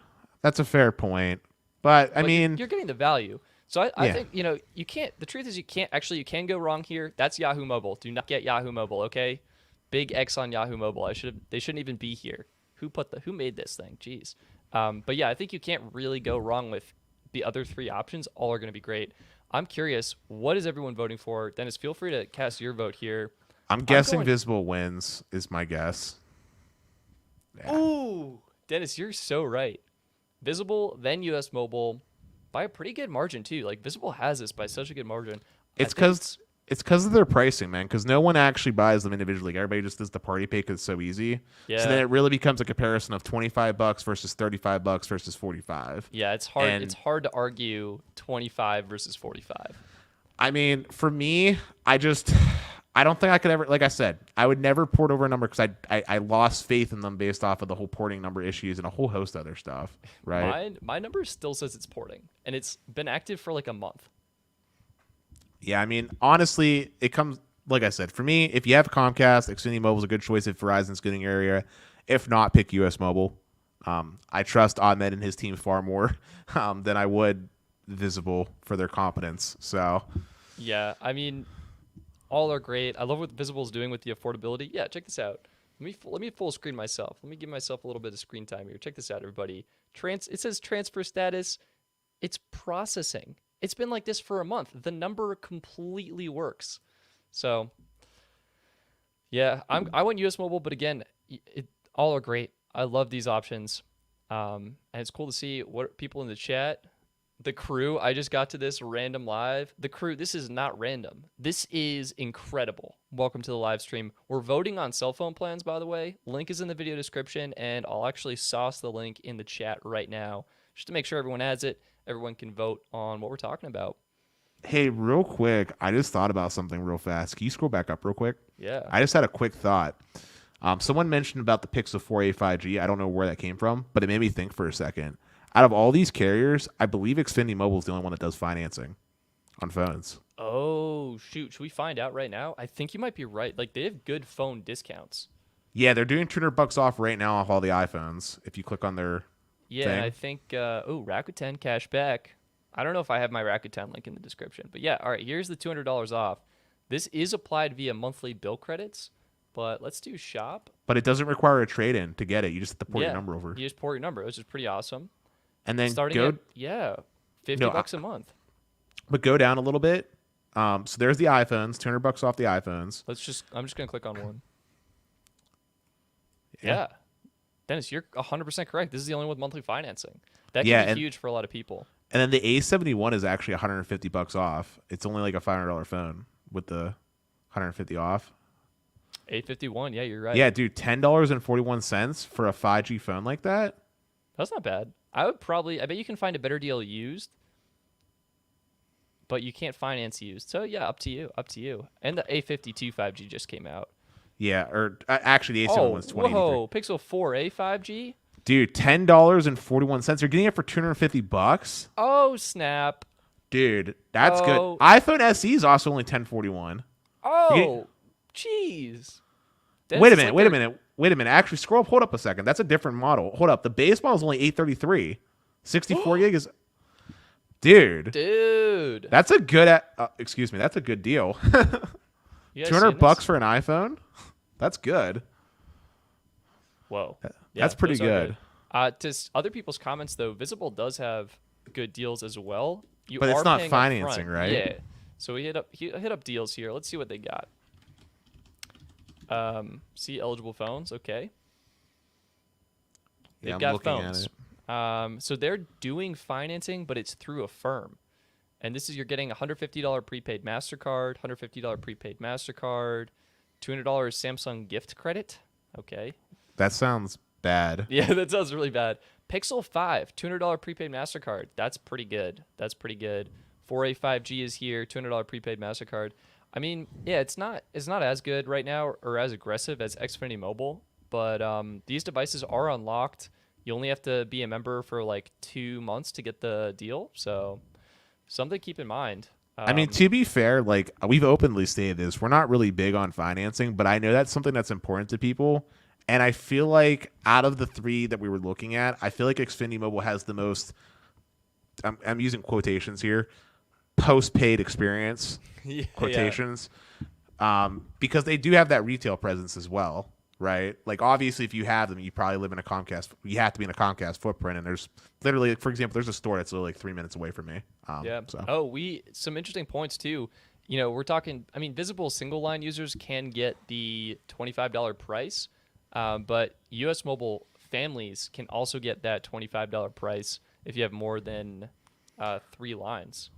That's a fair point. But I But mean, you're getting the value. So I yeah, think, you can't, the truth is you can go wrong here. That's Yahoo Mobile. Do not get Yahoo Mobile, okay? Big X on Yahoo Mobile. They shouldn't even be here. Who made this thing? Jeez. But yeah, I think you can't really go wrong with the other three options. All are going to be great. I'm curious, what is everyone voting for? Dennis, feel free to cast your vote here. I'm I'm guessing going, Visible wins is my guess. Yeah. ooh, Dennis, you're so right. Visible, then US Mobile by a pretty good margin too. Like Visible has this by such a good margin. I It's think because it's because of their pricing, man. Because no one actually buys them individually. Everybody just does the party pay because it's so easy. So then yeah. it really becomes a comparison of $25 versus $35 versus 45. Yeah, it's hard. It's And hard to argue 25 versus 45. I mean, for me, I don't think I could ever. Like I said, I would never port over a number because I lost faith in them based off of the whole porting number issues and a whole host of other stuff. Right? My number still says it's porting, and it's been active for like a month. Yeah, I mean, honestly, it comes like I said. For me, if you have Comcast, Xfinity Mobile is a good choice if Verizon's good in your area. If not, pick US Mobile. I trust Ahmed and his team far more than I would Visible for their competence. So Yeah, I mean, all are great. I love what Visible's doing with the affordability. Yeah, check this out. Let me full screen myself. Let me give myself a little bit of screen time here. Check this out, everybody. It says transfer status. It's processing. It's been like this for a month. The number completely works. So, yeah, I went US Mobile, but again, all are great. I love these options. And it's cool to see what people in the chat, the crew. I just got to this random live. The crew, this is not random. This is incredible. Welcome to the live stream. We're voting on cell phone plans, by the way. Link is in the video description, and I'll actually sauce the link in the chat right now just to make sure everyone has it. Everyone can vote on what we're talking about. hey, real quick, I just thought about something real fast. Can you scroll back up real quick? Yeah. I just had a quick thought. Someone mentioned about the Pixel 4a 5G. I don't know where that came from, but it made me think for a second. Out of all these carriers, I believe Xfinity Mobile is the only one that does financing on phones. Oh, shoot. Should we find out right now? I think you might be right. Like, they have good phone discounts. Yeah, they're doing $200 off right now off all the iPhones. If you click on their Yeah, thing. and I think, Rakuten cash back. I don't know if I have my Rakuten link in the description. But yeah, all right, here's the $200 off. This is applied via monthly bill credits, but let's do shop. But it doesn't require a trade-in to get it. You just have to port Yeah, your number over. you just port your number, which is pretty awesome. And then Starting go, at, $50 a month. but go down a little bit. So there's the iPhones, $200 off the iPhones. I'm just going to click on one. Yeah. Dennis, you're 100% correct. This is the only one with monthly financing. That can be huge for a lot of people. And then the A71 is actually $150 off. It's only like a $500 phone with the 150 off. 851, yeah, you're right. Yeah, dude, $10.41 for a 5G phone like that. That's not bad. I bet you can find a better deal used, but you can't finance used. So yeah, up to you. And the A52 5G just came out. Yeah, or actually the A71 was 20. Whoa, Pixel 4a 5G? Dude, $10.41. You're getting it for $250? Oh, snap. Dude, that's good. Oh. iPhone SE is also only $10.41. Oh, jeez. Wait a minute. Actually, hold up a second. That's a different model. Hold up. The base model is only $833. 64 gig is, dude. That's a good. That's a good deal. $200 for an iPhone. That's good. Whoa, that's pretty good. To other people's comments though, Visible does have good deals as well. But it's not financing, right? Yeah. So we hit up deals here. Let's see what they got. See eligible phones. Okay. They've got phones. So they're doing financing, but it's through a firm. And this is, you're getting $150 prepaid MasterCard, $150 prepaid MasterCard, $200 Samsung gift credit. Okay. That sounds bad. Yeah, that sounds really bad. Pixel 5, $200 prepaid MasterCard. That's pretty good. 4A 5G is here, $200 prepaid MasterCard. I mean, yeah, it's not as good right now or as aggressive as Xfinity Mobile, but these devices are unlocked. You only have to be a member for like 2 months to get the deal, so something to keep in mind. I mean, to be fair, like we've openly stated this, we're not really big on financing, but I know that's something that's important to people. And I feel like out of the three that we were looking at, I feel like Xfinity Mobile has the most I'm using quotations here, post-paid experience, Yeah, yeah, quotations, because they do have that retail presence as well, right? Like obviously, if you have them, you probably live in a Comcast. You have to be in a Comcast footprint, and there's literally, for example, there's a store that's literally like 3 minutes away from me. yeah. So Oh, we some interesting points too. We're talking. I mean, visible single line users can get the $25 price, but U.S. Mobile families can also get that $25 price if you have more than 3 lines.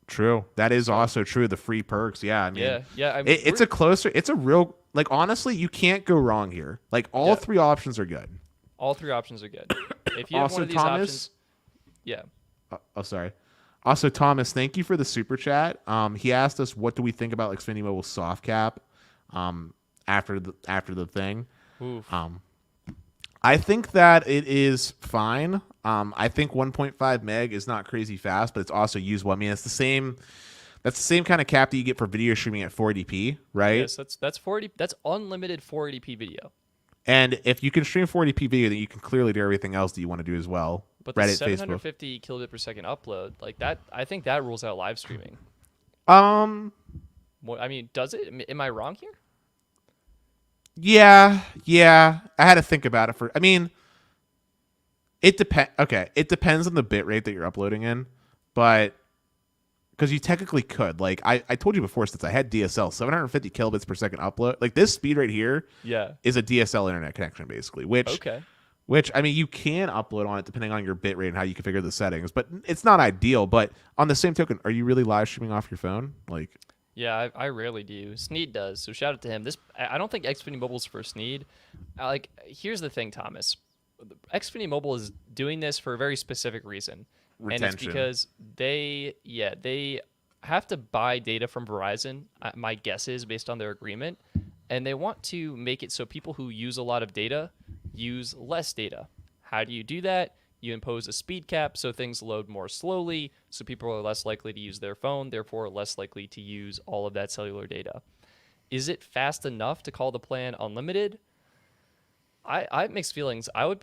true, that is So also true. The free perks, yeah. I mean, yeah, yeah. it's a closer, it's a real like honestly, you can't go wrong here. Like all Yeah, three options are good. all 3 options are good. If you have one Also, of these Thomas. options, yeah. Oh, sorry. Also, Thomas, thank you for the super chat. He asked us what do we think about Xfinity Mobile soft cap, after the thing. Oof. Um, I think that it is fine. I think 1.5 meg is not crazy fast, but it's also usable. I mean, it's the same. That's the same kind of cap that you get for video streaming at 480p, right? Yes, that's 480. That's unlimited 480p video. And if you can stream 480p video, then you can clearly do everything else that you want to do as well. But the Reddit, Facebook. 750 kilobit per second upload, like that, I think that rules out live streaming. Um, I mean, does it? Am I wrong here? yeah. I had to think about it for. I mean, it depends. Okay, it depends on the bit rate that you're uploading in, but because you technically could, like I told you before, since I had DSL, 750 kilobits per second upload. Like this speed right here Yeah. is a DSL internet connection, basically. Okay. Which I mean, you can upload on it depending on your bit rate and how you configure the settings, but it's not ideal. But on the same token, are you really live streaming off your phone? Like, Yeah, I rarely do. Sneed does, so shout out to him. I don't think Xfinity Mobile's for Sneed. Like, here's the thing, Thomas. Xfinity Mobile is doing this for a very specific reason, and it's retention. because they have to buy data from Verizon. My guess is based on their agreement, and they want to make it so people who use a lot of data use less data. How do you do that? You impose a speed cap so things load more slowly, so people are less likely to use their phone, therefore less likely to use all of that cellular data. Is it fast enough to call the plan unlimited? I have mixed feelings. I would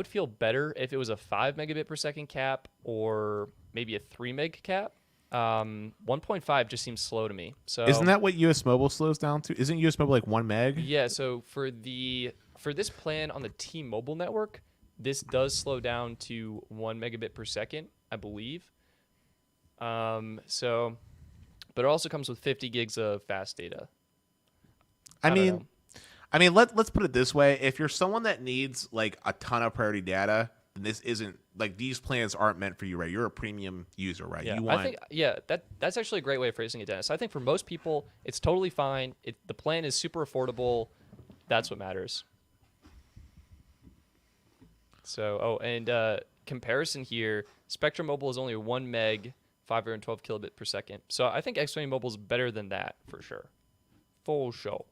feel better if it was a 5 megabit per second cap or maybe a 3 meg cap. 1.5 just seems slow to me. Isn't So that what US Mobile slows down to? Isn't US Mobile like 1 meg? yeah, so for this plan on the T-Mobile network, this does slow down to 1 megabit per second, I believe. So, but it also comes with 50 gigs of fast data. I I don't mean, know. let's put it this way: if you're someone that needs like a ton of priority data, then this isn't like these plans aren't meant for you, right? You're a premium user, right? Yeah, You I want think that's actually a great way of phrasing it, Dennis. I think for most people, it's totally fine. The plan is super affordable. That's what matters. So, and comparison here, Spectrum Mobile is only 1 meg, 512 kilobit per second. So I think Xfinity Mobile is better than that for sure. Full show.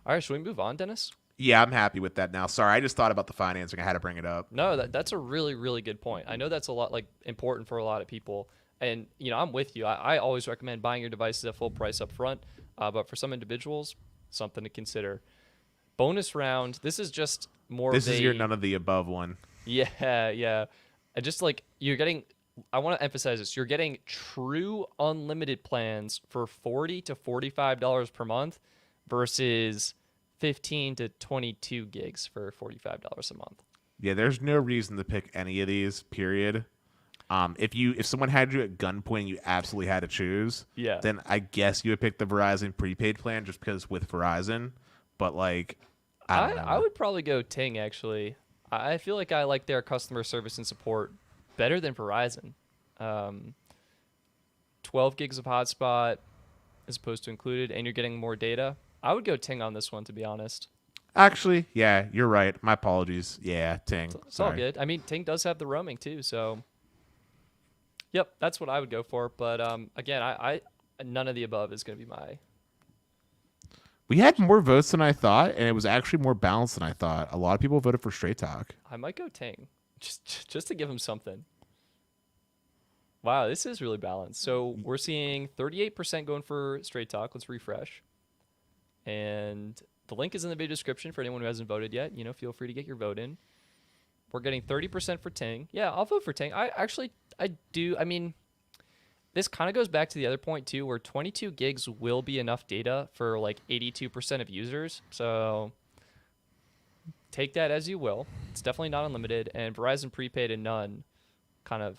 All right, should we move on, Dennis? yeah, I'm happy with that now. Sorry, I just thought about the financing. I had to bring it up. No, that's a really, really good point. I know that's a lot like important for a lot of people. And I'm with you. I always recommend buying your devices at full price up front. But for some individuals, something to consider. Bonus round. This is just more This of is your a none of the above one. yeah, yeah. And just like you're getting, I want to emphasize this. You're getting true unlimited plans for $40 to $45 per month versus 15 to 22 gigs for $45 a month. Yeah, there's no reason to pick any of these. Period. If someone had you at gunpoint, and you absolutely had to choose. Yeah. Then I guess you would pick the Verizon prepaid plan just because with Verizon. But like, I don't I know. would probably go Ting actually. I feel like I like their customer service and support better than Verizon. 12 gigs of hotspot as opposed to included, and you're getting more data. I would go Ting on this one, to be honest. Actually, yeah, you're right. My apologies. Yeah, Ting. It's all Sorry. good. I mean, Ting does have the roaming too, so yep, that's what I would go for. But again, I none of the above is going to be my. We had more votes than I thought, and it was actually more balanced than I thought. A lot of people voted for Straight Talk. I might go Ting, just to give him something. Wow, this is really balanced. So we're seeing 38% going for Straight Talk. Let's refresh. And the link is in the video description for anyone who hasn't voted yet. Feel free to get your vote in. We're getting 30% for Ting. Yeah, I'll vote for Ting. I do. I mean, this kind of goes back to the other point too, where 22 gigs will be enough data for like 82% of users. So take that as you will. It's definitely not unlimited, and Verizon prepaid and none kind of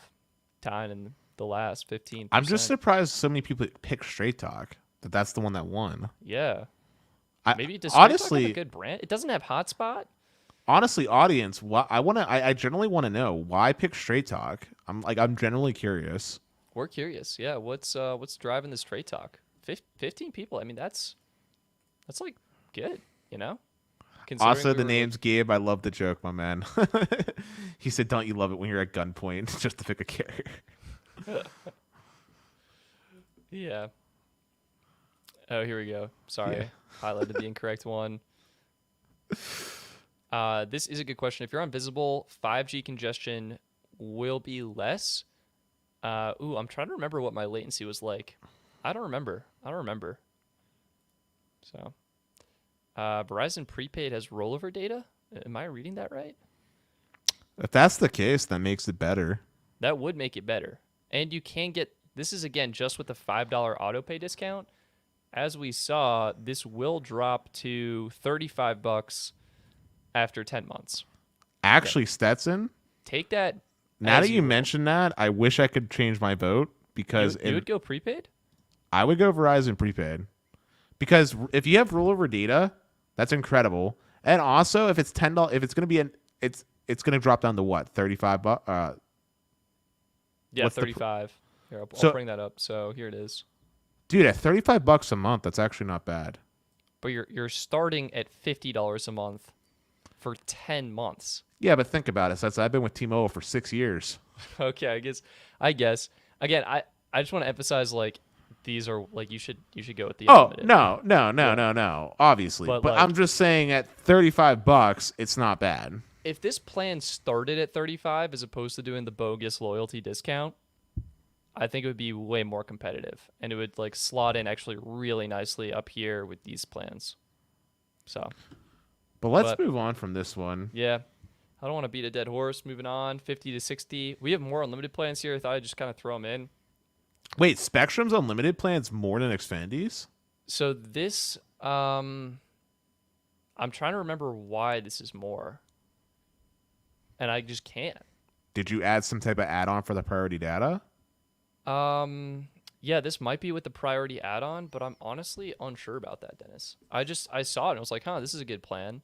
down in the last 15%. I'm just surprised so many people pick Straight Talk. That's the one that won. Yeah. I Maybe does Straight Talk honestly have a good brand? It doesn't have hotspot. honestly, audience, I generally want to know why pick Straight Talk. I'm generally curious. We're curious. Yeah, what's driving this Straight Talk? 15 people. I mean, that's like good, you know? Considering Also, we the were, name's Gabe. I love the joke, my man. He said, "Don't you love it when you're at gunpoint just to pick a carrier?" Yeah. Oh, here we go. Sorry. Yeah. Highlighted the incorrect one. This is a good question. If you're on Visible, 5G congestion will be less. I'm trying to remember what my latency was like. I don't remember. So, Verizon prepaid has rollover data. Am I reading that right? If that's the case, that makes it better. That would make it better. And you can get, this is again just with the $5 auto pay discount. As we saw, this will drop to $35 after 10 months. Actually, Stetson, Take that. now as that you will. mention that, I wish I could change my vote because You would go prepaid? I would go Verizon prepaid. Because if you have rollover data, that's incredible. And also, if it's $10, if it's going to be it's going to drop down to what, $35? Yeah, what's the 35. Here, I'll So- bring that up. So here it is. Dude, at $35 a month, that's actually not bad. But you're starting at $50 a month for 10 months. Yeah, but think about it. Since I've been with T-Mobile for 6 years. Okay, I guess. Again, I just want to emphasize like these are like you should go with the Oh, unlimited. no. Obviously. But, But like- I'm just saying at $35, it's not bad. If this plan started at 35 as opposed to doing the bogus loyalty discount, I think it would be way more competitive, and it would like slot in actually really nicely up here with these plans. So, But let's But- move on from this one. yeah, I don't want to beat a dead horse. Moving on, 50 to 60. We have more unlimited plans here. I thought I'd just kind of throw them in. Wait, Spectrum's unlimited plan's more than Xfinity's? So this, I'm trying to remember why this is more, and I just can't. Did you add some type of add-on for the priority data? Yeah, this might be with the priority add-on, but I'm honestly unsure about that, Dennis. I saw it and I was like, this is a good plan.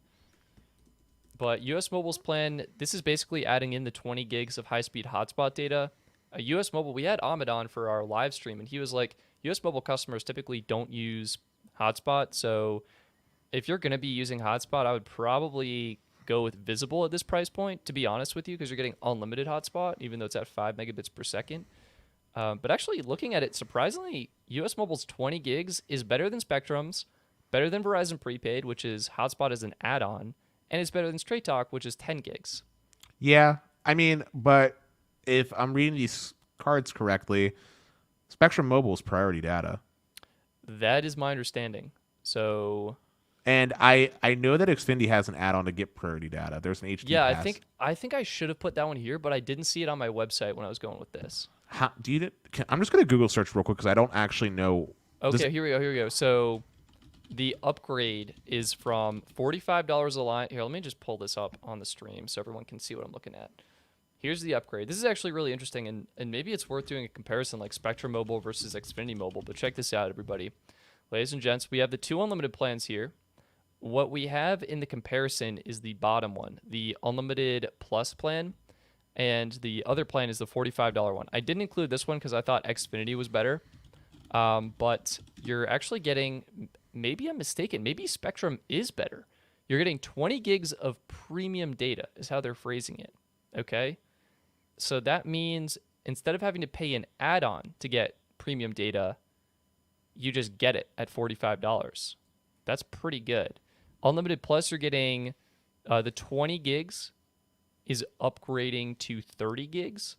But US Mobile's plan, this is basically adding in the 20 gigs of high-speed hotspot data. US Mobile, we had Ahmed on for our live stream, and he was like, US Mobile customers typically don't use hotspot, so if you're going to be using hotspot, I would probably go with Visible at this price point, to be honest with you, because you're getting unlimited hotspot, even though it's at 5 megabits per second. But actually, looking at it, surprisingly, US Mobile's 20 gigs is better than Spectrum's, better than Verizon Prepaid, which is hotspot as an add-on, and it's better than Straight Talk, which is 10 gigs. Yeah, I mean, but if I'm reading these cards correctly, Spectrum Mobile's priority data. That is my understanding. So And I know that Xfinity has an add-on to get priority data. There's an HD yeah, pass. I think I should have put that one here, but I didn't see it on my website when I was going with this. I'm just going to Google search real quick because I don't actually know. Okay, here we go. So the upgrade is from $45 a line. Here, let me just pull this up on the stream so everyone can see what I'm looking at. Here's the upgrade. This is actually really interesting, and maybe it's worth doing a comparison like Spectrum Mobile versus Xfinity Mobile, but check this out, everybody. Ladies and gents, we have the two unlimited plans here. What we have in the comparison is the bottom one, the Unlimited Plus plan, and the other plan is the $45 one. I didn't include this one because I thought Xfinity was better, but you're actually getting, maybe I'm mistaken, maybe Spectrum is better. You're getting 20 gigs of premium data is how they're phrasing it, okay? So that means instead of having to pay an add-on to get premium data, you just get it at $45. That's pretty good. Unlimited Plus, you're getting the 20 gigs is upgrading to 30 gigs,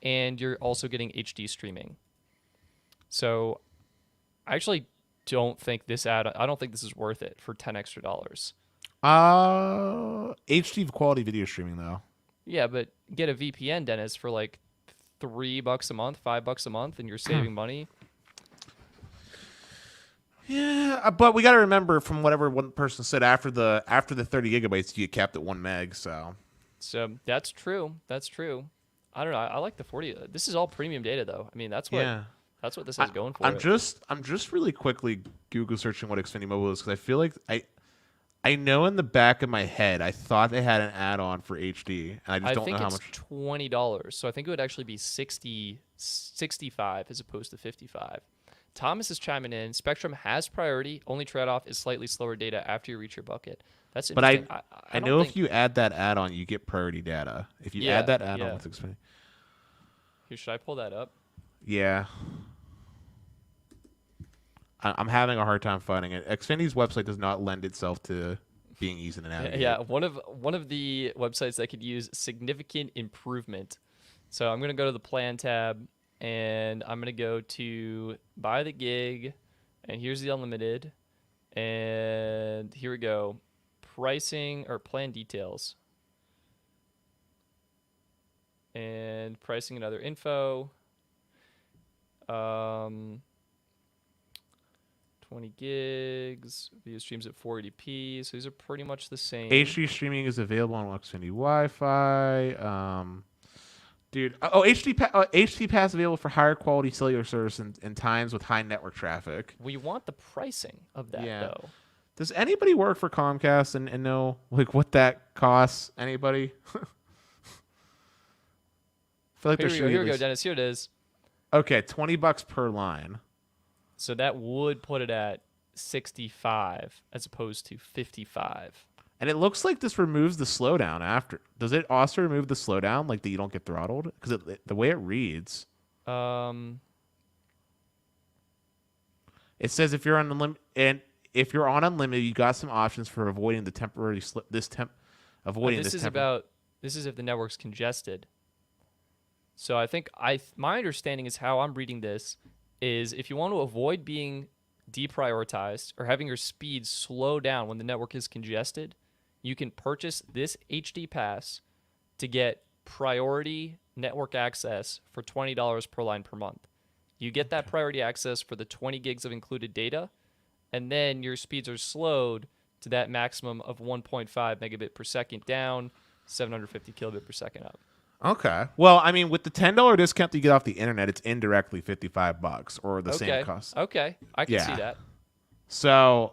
and you're also getting HD streaming. So I actually don't think this I don't think this is worth it for $10 extra. HD quality video streaming though. Yeah, but get a VPN, Dennis, for like $3 a month, $5 a month, and you're saving money. Yeah, but we got to remember from whatever one person said after the 30 gigabytes, you get capped at 1 meg. So So that's true. That's true. I don't know. I like the 40. This is all premium data, though. I mean, yeah, that's what this I, has going for I'm it. just really quickly Google searching what Xfinity Mobile is because I feel like I know in the back of my head I thought they had an add-on for HD, and I just I don't know think how it's much. $20. So I think it would actually be 65 as opposed to 55. Thomas is chiming in. Spectrum has priority. Only trade-off is slightly slower data after you reach your bucket. That's But interesting. I I don't know if think. you add that add-on, you get priority data. If you add Yeah, that add-on yeah. with Xfinity, Here, should I pull that up? yeah. I'm having a hard time finding it. Xfinity's website does not lend itself to being easy to navigate. Yeah, one of the websites that could use significant improvement. So I'm gonna go to the plan tab, and I'm gonna go to buy the gig, and here's the unlimited, and here we go, pricing or plan details, and pricing and other info. Um, 20 gigs, video streams at 480p. So these are pretty much the same. HD streaming is available on Xfinity Wi-Fi. Dude, oh, HD Pass available for higher quality cellular service in times with high network traffic. We want the pricing of that Yeah. though. Does anybody work for Comcast and know like what that costs? Anybody? I feel like Here there we should go. be Here at we go, least- Dennis. Here it is. Okay, $20 per line. So that would put it at 65 as opposed to 55. And it looks like this removes the slowdown after. Does it also remove the slowdown, like that you don't get throttled? Because the way it reads, Um, it says if you're on unlimited, you got some options for avoiding the temporary avoiding this this is temporary. about this is if the network's congested. So I think my understanding is how I'm reading this is if you want to avoid being deprioritized or having your speed slow down when the network is congested, you can purchase this HD pass to get priority network access for $20 per line per month. You get that priority access for the 20 gigs of included data, and then your speeds are slowed to that maximum of 1.5 megabit per second down, 750 kilobit per second up. Okay. Well, I mean, with the $10 discount that you get off the internet, it's indirectly $55 or the same cost. Okay. I can see Yeah. that. So,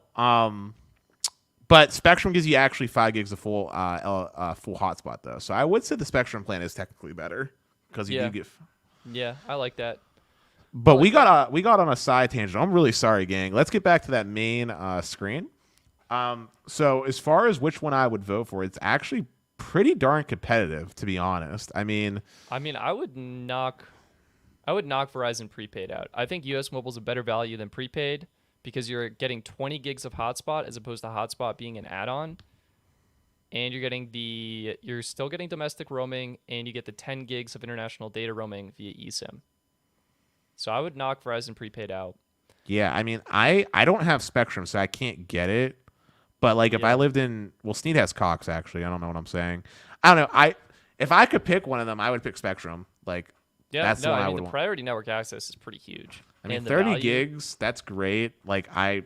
but Spectrum gives you actually 5 gigs of full hotspot though. So I would say the Spectrum plan is technically better because you Yeah. do get. Yeah, I like that. But like we got on a side tangent. I'm really sorry, gang. Let's get back to that main screen. So as far as which one I would vote for, it's actually pretty darn competitive, to be honest. I mean, I would knock Verizon prepaid out. I think US Mobile is a better value than prepaid because you're getting 20 gigs of hotspot as opposed to hotspot being an add-on. And you're still getting domestic roaming, and you get the 10 gigs of international data roaming via eSIM. So I would knock Verizon prepaid out. yeah, I mean, I don't have Spectrum, so I can't get it. But like, if I Yeah. lived in, well, Sneed has Cox actually. I don't know what I'm saying. I don't know. If I could pick one of them, I would pick Spectrum. Like, Yeah, that's the no, one I I mean would the want. priority network access is pretty huge. I mean, And the 30 value, gigs, that's great. Like, I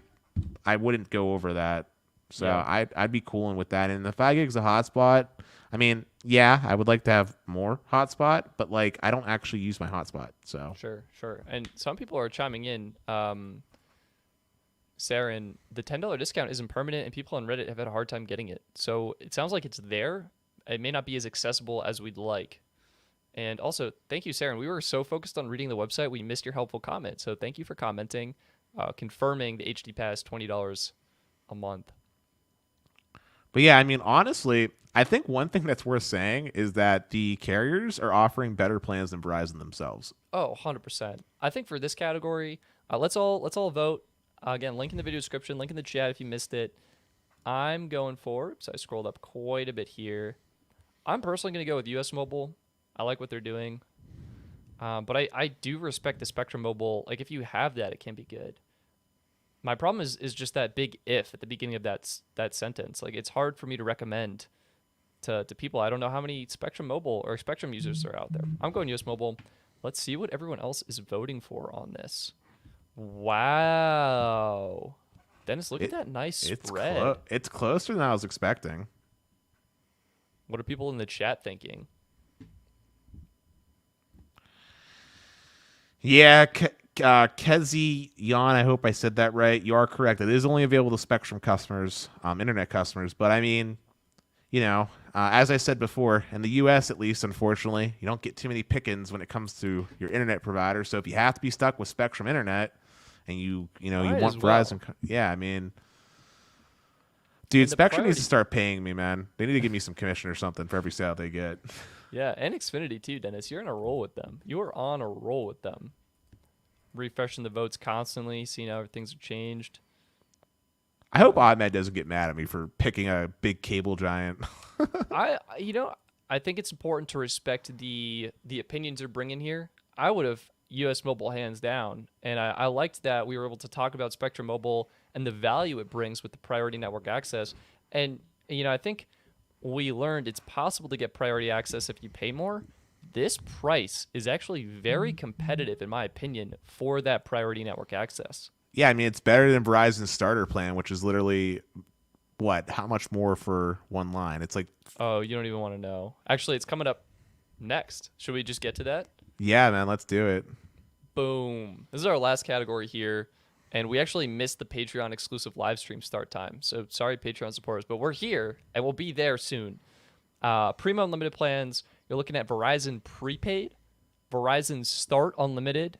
wouldn't go over that. So Yeah. I'd be cooling with that. And the 5 gigs of hotspot, I mean, yeah, I would like to have more hotspot, but like, I don't actually use my hotspot. So Sure. And some people are chiming in. Saren, the $10 discount isn't permanent, and people on Reddit have had a hard time getting it. So it sounds like it's there. It may not be as accessible as we'd like. And also, thank you, Saren. We were so focused on reading the website, we missed your helpful comment. So thank you for commenting, confirming the HD Pass $20 a month. But yeah, I mean, honestly, I think one thing that's worth saying is that the carriers are offering better plans than Verizon themselves. Oh, 100%. I think for this category, let's all vote. Again, link in the video description, link in the chat if you missed it. I'm going for, so I scrolled up quite a bit here. I'm personally going to go with US Mobile. I like what they're doing. But I do respect the Spectrum Mobile. Like, if you have that, it can be good. My problem is just that big if at the beginning of that sentence. Like, it's hard for me to recommend to people. I don't know how many Spectrum Mobile or Spectrum users are out there. I'm going US Mobile. Let's see what everyone else is voting for on this. Wow. Dennis, look at that nice spread. It's closer than I was expecting. What are people in the chat thinking? Yeah, Kezi Yan, I hope I said that right. You are correct. It is only available to Spectrum customers, internet customers. But I mean, as I said before, in the U.S. at least, unfortunately, you don't get too many pickings when it comes to your internet provider. So if you have to be stuck with Spectrum Internet, and you want Verizon, yeah, I mean, dude, Spectrum needs to start paying me, man. They need to give me some commission or something for every sale they get. Yeah, and Xfinity too, Dennis. You're on a roll with them. You are on a roll with them. Refreshing the votes constantly, seeing how things have changed. I hope Ahmed doesn't get mad at me for picking a big cable giant. I think it's important to respect the opinions they're bringing here. I would have US Mobile hands down, and I liked that we were able to talk about Spectrum Mobile and the value it brings with the priority network access. And I think we learned it's possible to get priority access if you pay more. This price is actually very competitive, in my opinion, for that priority network access. Yeah, I mean, it's better than Verizon's starter plan, which is literally, how much more for one line? It's like... Oh, you don't even want to know. Actually, it's coming up next. Should we just get to that? Yeah, man, let's do it. Boom. This is our last category here, and we actually missed the Patreon exclusive live stream start time. So sorry, Patreon supporters, but we're here, and we'll be there soon. Primo Unlimited plans, you're looking at Verizon Prepaid, Verizon Start Unlimited,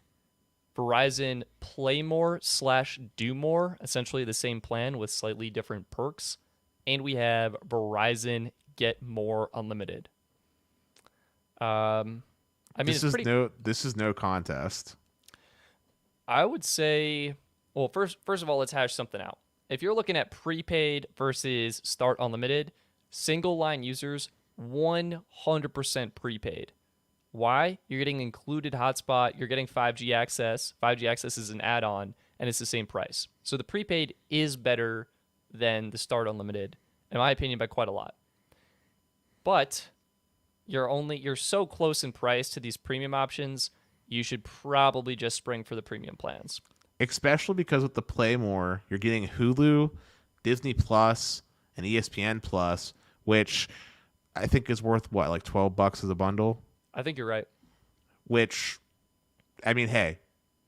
Verizon Play More / Do More, essentially the same plan with slightly different perks. And we have Verizon Get More Unlimited. This is no contest. I would say, well, first of all, let's hash something out. If you're looking at prepaid versus Start Unlimited, single line users, 100% prepaid. Why? You're getting included hotspot, you're getting 5G access. 5G access is an add-on, and it's the same price. So the prepaid is better than the Start Unlimited, in my opinion, by quite a lot. But you're so close in price to these premium options, you should probably just spring for the premium plans. Especially because with the Play More, you're getting Hulu, Disney Plus, and ESPN Plus, which I think is worth like $12 as a bundle. I think you're right. Which, I mean, hey,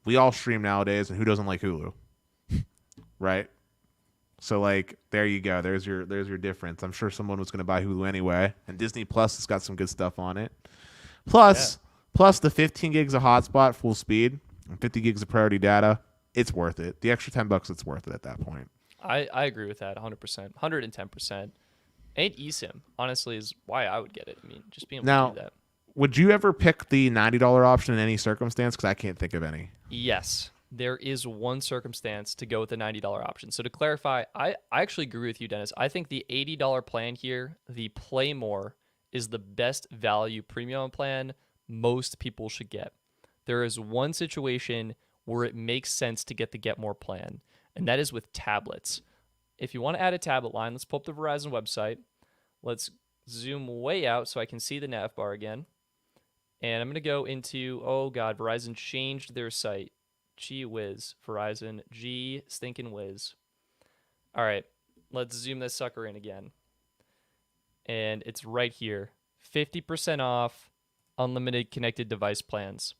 we all stream nowadays, and who doesn't like Hulu? Right? So like, there you go. There's your difference. I'm sure someone was going to buy Hulu anyway, and Disney Plus has got some good stuff on it. Plus the 15 gigs of hotspot full speed and 50 gigs of priority data. It's worth it. The extra $10, it's worth it at that point. I agree with that 100%, 110%. And eSIM, honestly, is why I would get it. I mean, just being able to do that. Would you ever pick the $90 option in any circumstance? Because I can't think of any. Yes, there is one circumstance to go with the $90 option. So to clarify, I actually agree with you, Dennis. I think the $80 plan here, the Play More, is the best value premium plan most people should get. There is one situation where it makes sense to get the Get More plan, and that is with tablets. If you want to add a tablet line, let's pull up the Verizon website. Let's zoom way out so I can see the nav bar again. And I'm going to go into, oh God, Verizon changed their site. Gee whiz, Verizon, gee stinking whiz. All right, let's zoom this sucker in again. And it's right here. 50% off unlimited connected device plans.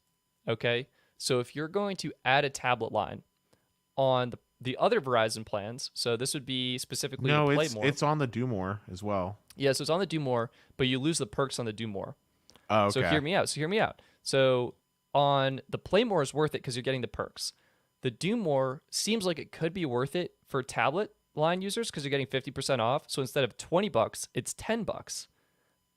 Okay, so if you're going to add a tablet line on the other Verizon plans, so this would be specifically the Play More. It's on the Do More as well. Yeah, so it's on the Do More, but you lose the perks on the Do More. Oh, okay. So hear me out. So on the Play More is worth it because you're getting the perks. The Do More seems like it could be worth it for tablet line users because you're getting 50% off. So instead of $20, it's $10.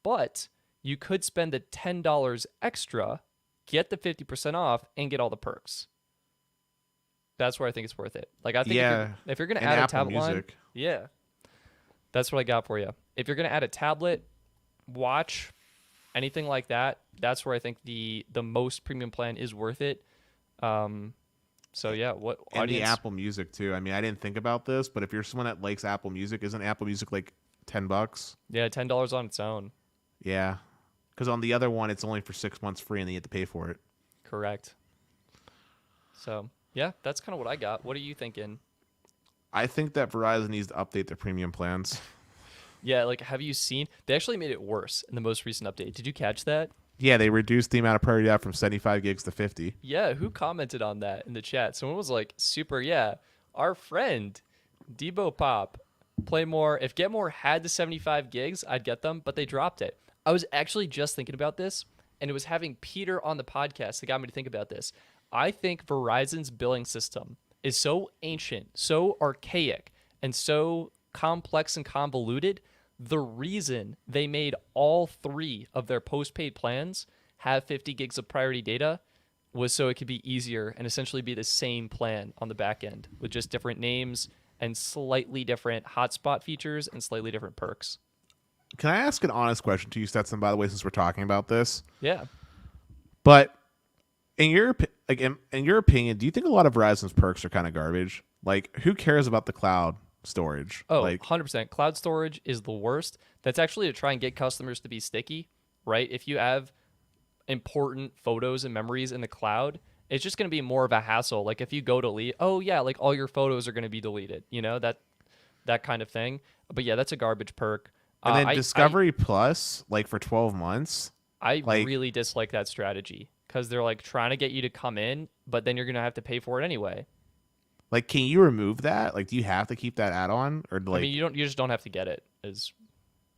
But you could spend the $10 extra, get the 50% off, and get all the perks. That's where I think it's worth it. Like, I think if you're going to add a tablet line, that's what I got for you. If you're going to add a tablet, watch, anything like that, that's where I think the most premium plan is worth it. So yeah, what and audience? The Apple Music too. I mean, I didn't think about this, but if you're someone that likes Apple Music, isn't Apple Music like $10. Yeah, $10 on its own. Yeah, because on the other one, it's only for 6 months free, and then you have to pay for it. Correct. So yeah, that's kind of what I got. What are you thinking? I think that Verizon needs to update their premium plans. Yeah, like have you seen? They actually made it worse in the most recent update. Did you catch that? Yeah, they reduced the amount of priority data from 75 gigs to 50. Yeah, who commented on that in the chat? Someone was like, "Super, yeah, our friend Debo Pop, play more. If Get More had the 75 gigs, I'd get them, but they dropped it." I was actually just thinking about this, and it was having Peter on the podcast that got me to think about this. I think Verizon's billing system is so ancient, so archaic, and so complex and convoluted. The reason they made all three of their postpaid plans have 50 gigs of priority data was so it could be easier and essentially be the same plan on the back end with just different names and slightly different hotspot features and slightly different perks. Can I ask an honest question to you, Stetson, by the way, since we're talking about this? Yeah. But in your opinion, do you think a lot of Verizon's perks are kind of garbage? Like, who cares about the cloud storage? Oh, like, 100%. Cloud storage is the worst. That's actually to try and get customers to be sticky, right? If you have important photos and memories in the cloud, it's just going to be more of a hassle. Like if you go delete, oh yeah, like all your photos are going to be deleted, that kind of thing. But yeah, that's a garbage perk. and then Discovery Plus, like for 12 months. I like, really dislike that strategy because they're like trying to get you to come in, but then you're going to have to pay for it anyway. Like, can you remove that? Like, do you have to keep that add-on, or like? I mean, you just don't have to get it. Is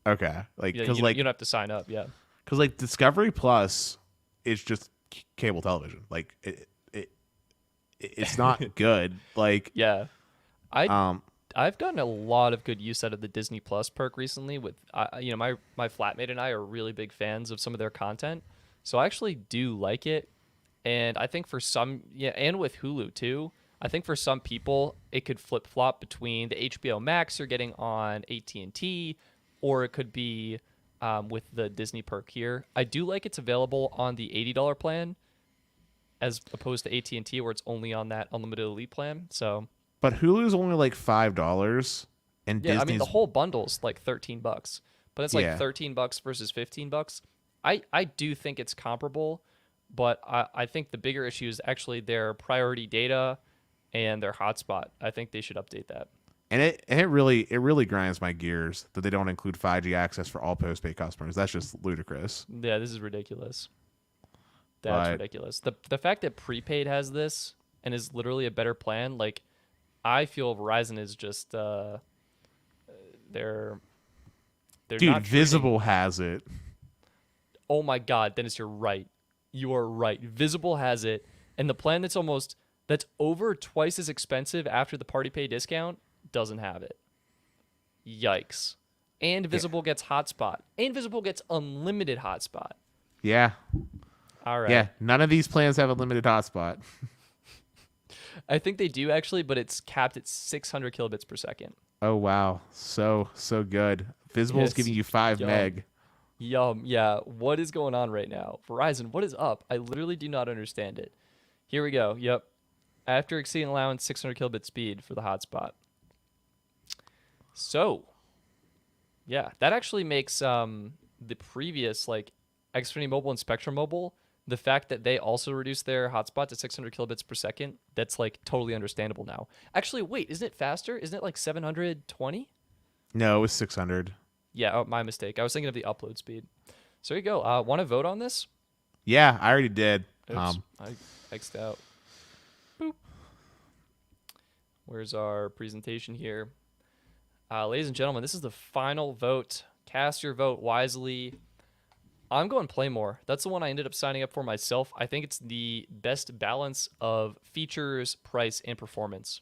okay, like because you don't have to sign up. Yeah, because like Discovery Plus is just cable television. Like it's not good. Like yeah, I've gotten a lot of good use out of the Disney Plus perk recently. With my flatmate and I are really big fans of some of their content, so I actually do like it. And I think for some, and with Hulu too. I think for some people, it could flip-flop between the HBO Max you're getting on AT&T, or it could be with the Disney perk here. I do like it's available on the $80 plan as opposed to AT&T where it's only on that unlimited elite plan. So, but Hulu's only like $5, and yeah, Disney's... I mean the whole bundle's like $13, but it's like $13 versus $15. I do think it's comparable, but I think the bigger issue is actually their priority data and their hotspot. I think they should update that. And it really grinds my gears that they don't include 5G access for all postpaid customers. That's just ludicrous. Yeah, this is ridiculous. That's ridiculous. The fact that prepaid has this and is literally a better plan, like I feel Verizon is just they're dude, not Visible has it. Oh my God, Dennis, you're right. You are right. Visible has it, and the plan that's over twice as expensive after the party pay discount doesn't have it. Yikes. And Visible gets hotspot. And Visible gets unlimited hotspot. Yeah. All right. Yeah, none of these plans have a limited hotspot. I think they do actually, but it's capped at 600 kilobits per second. Oh wow. So good. Visible's giving you 5 meg. Yum. Yeah. What is going on right now? Verizon, what is up? I literally do not understand it. Here we go. Yep. After exceeding allowance 600 kilobit speed for the hotspot. So, yeah, that actually makes the previous like Xfinity Mobile and Spectrum Mobile, the fact that they also reduced their hotspot to 600 kilobits per second, that's like totally understandable now. Actually, wait, isn't it faster? Isn't it like 720? No, it was 600. Yeah, oh, my mistake. I was thinking of the upload speed. So here you go. Want to vote on this? Yeah, I already did. Oops, I X'd out. Boop. Where's our presentation here? Ladies and gentlemen, this is the final vote. Cast your vote wisely. I'm going Play More. That's the one I ended up signing up for myself. I think it's the best balance of features, price, and performance.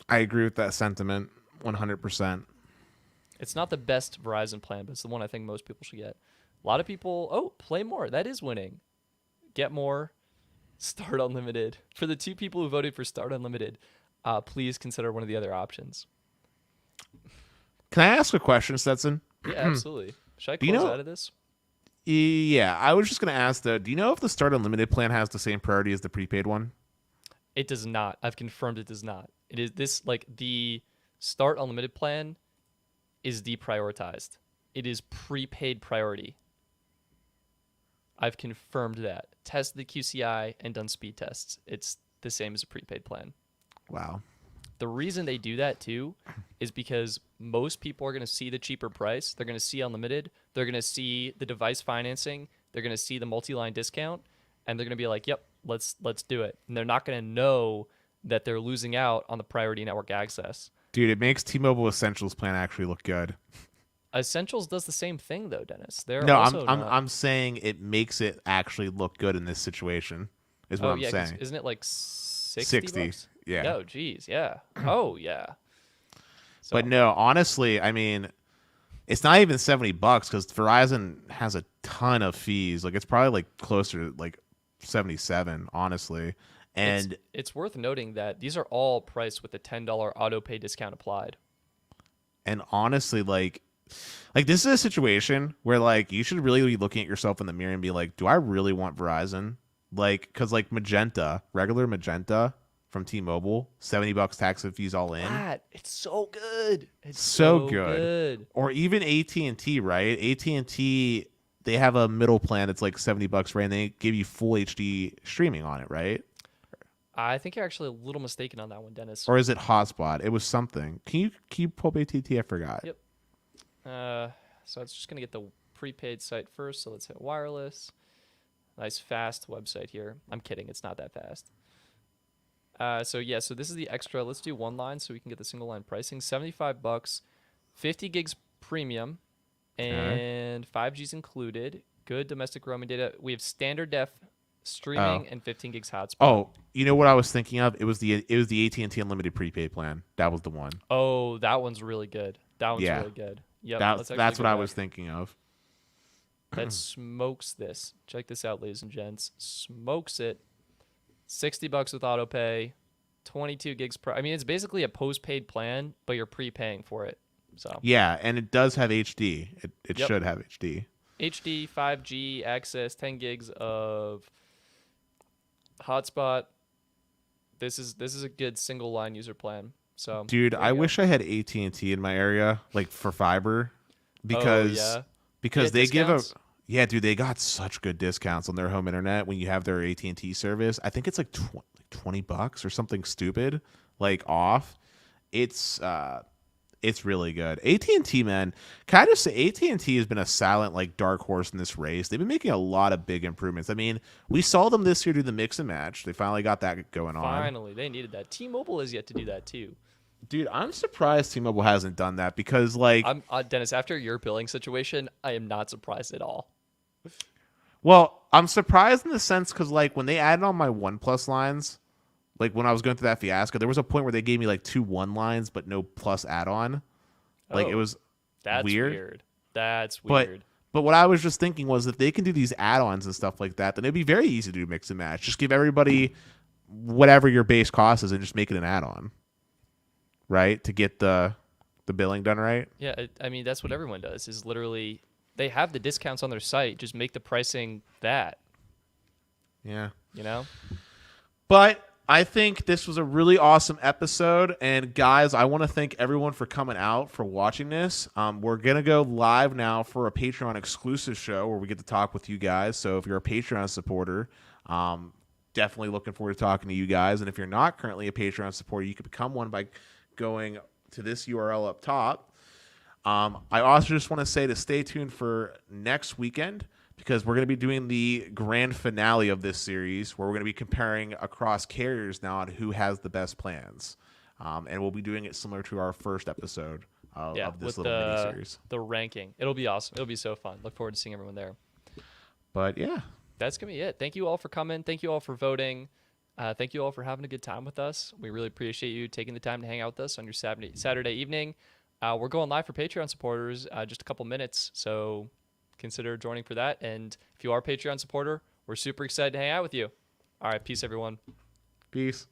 I agree with that sentiment 100%. It's not the best Verizon plan, but it's the one I think most people should get. A lot of people, Play More. That is winning. Get More. Start Unlimited. For the 2 people who voted for Start Unlimited, please consider one of the other options. Can I ask a question, Stetson? Yeah, absolutely. Should I close out of this? Yeah, I was just going to ask, though, do you know if the Start Unlimited plan has the same priority as the prepaid one? It does not. I've confirmed it does not. It is this, like, the Start Unlimited plan is deprioritized. It is prepaid priority. I've confirmed that. Tested the QCI and done speed tests. It's the same as a prepaid plan. Wow. The reason they do that too is because most people are going to see the cheaper price. They're going to see unlimited. They're going to see the device financing. They're going to see the multi-line discount, and they're going to be like, "Yep, let's do it." And they're not going to know that they're losing out on the priority network access. Dude, it makes T-Mobile Essentials plan actually look good. Essentials does the same thing though, Dennis. They're No, also not. I'm saying it makes it actually look good in this situation. Is what I'm yeah, 'cause saying. isn't it like 60 bucks? Yeah. No, geez, yeah. Oh, yeah. So, But no, honestly, I mean, it's not even $70 because Verizon has a ton of fees. Like it's probably like closer to like 77, honestly. And it's worth noting that these are all priced with a $10 auto pay discount applied. and honestly, like this is a situation where like you should really be looking at yourself in the mirror and be like, do I really want Verizon? Like, because like Magenta, regular Magenta from T-Mobile, $70 tax and fees all in. It's so good. It's so good. Or even AT&T, right? AT&T, they have a middle plan that's like $70, right? And they give you full HD streaming on it, right? I think you're actually a little mistaken on that one, Dennis. Or is it hotspot? It was something. Can you pull up AT&T? I forgot. Yep. So it's just gonna get the prepaid site first. So let's hit wireless. Nice fast website here. I'm kidding. It's not that fast. So this is the extra. Let's do one line so we can get the single line pricing. $75, 50 gigs premium, and 5G's included. Good domestic roaming data. We have standard def streaming and 15 gigs hotspot. Oh, you know what I was thinking of? It was the AT&T unlimited prepaid plan. That was the one. Oh, that one's really good. That one's really good. Yep. That's what I was thinking of. That smokes this. Check this out, ladies and gents. Smokes it. $60 with auto pay, 22 gigs per. I mean, it's basically a postpaid plan, but you're prepaying for it. So yeah, and it does have HD. It should have HD. HD, 5G access, 10 gigs of hotspot. This is a good single line user plan. So dude, I wish I had AT&T in my area, like for fiber, because they discounts? dude, they got such good discounts on their home internet when you have their AT&T service. I think it's like $20 or something stupid, like off. It's really good. AT&T, man, can I just say AT&T has been a silent like dark horse in this race. They've been making a lot of big improvements. I mean, we saw them this year do the mix and match. They finally got that going on. Finally, they needed that. T-Mobile has yet to do that too. Dude, I'm surprised T-Mobile hasn't done that because, like, Dennis, after your billing situation, I am not surprised at all. Well, I'm surprised in the sense because, like, when they added on my OnePlus lines, like when I was going through that fiasco, there was a point where they gave me like 2 1 lines but no plus add-on. Like it was weird. That's weird. But what I was just thinking was if they can do these add-ons and stuff like that, then it'd be very easy to do mix and match. Just give everybody whatever your base cost is and just make it an add-on. Right, to get the billing done right. Yeah, I mean that's what everyone does. Is literally they have the discounts on their site. Just make the pricing that. Yeah. You know. But I think this was a really awesome episode, and guys, I want to thank everyone for coming out for watching this. We're gonna go live now for a Patreon exclusive show where we get to talk with you guys. So if you're a Patreon supporter, definitely looking forward to talking to you guys. And if you're not currently a Patreon supporter, you can become one by going to this URL up top. I also just want to say to stay tuned for next weekend because we're going to be doing the grand finale of this series where we're going to be comparing across carriers now on who has the best plans. And we'll be doing it similar to our first episode of this little mini-series. The ranking. It'll be awesome. It'll be so fun. Look forward to seeing everyone there. But yeah. That's going to be it. Thank you all for coming. Thank you all for voting. Thank you all for having a good time with us. We really appreciate you taking the time to hang out with us on your Saturday evening. We're going live for Patreon supporters just a couple minutes, so consider joining for that. And if you are a Patreon supporter, we're super excited to hang out with you. All right, peace, everyone. Peace.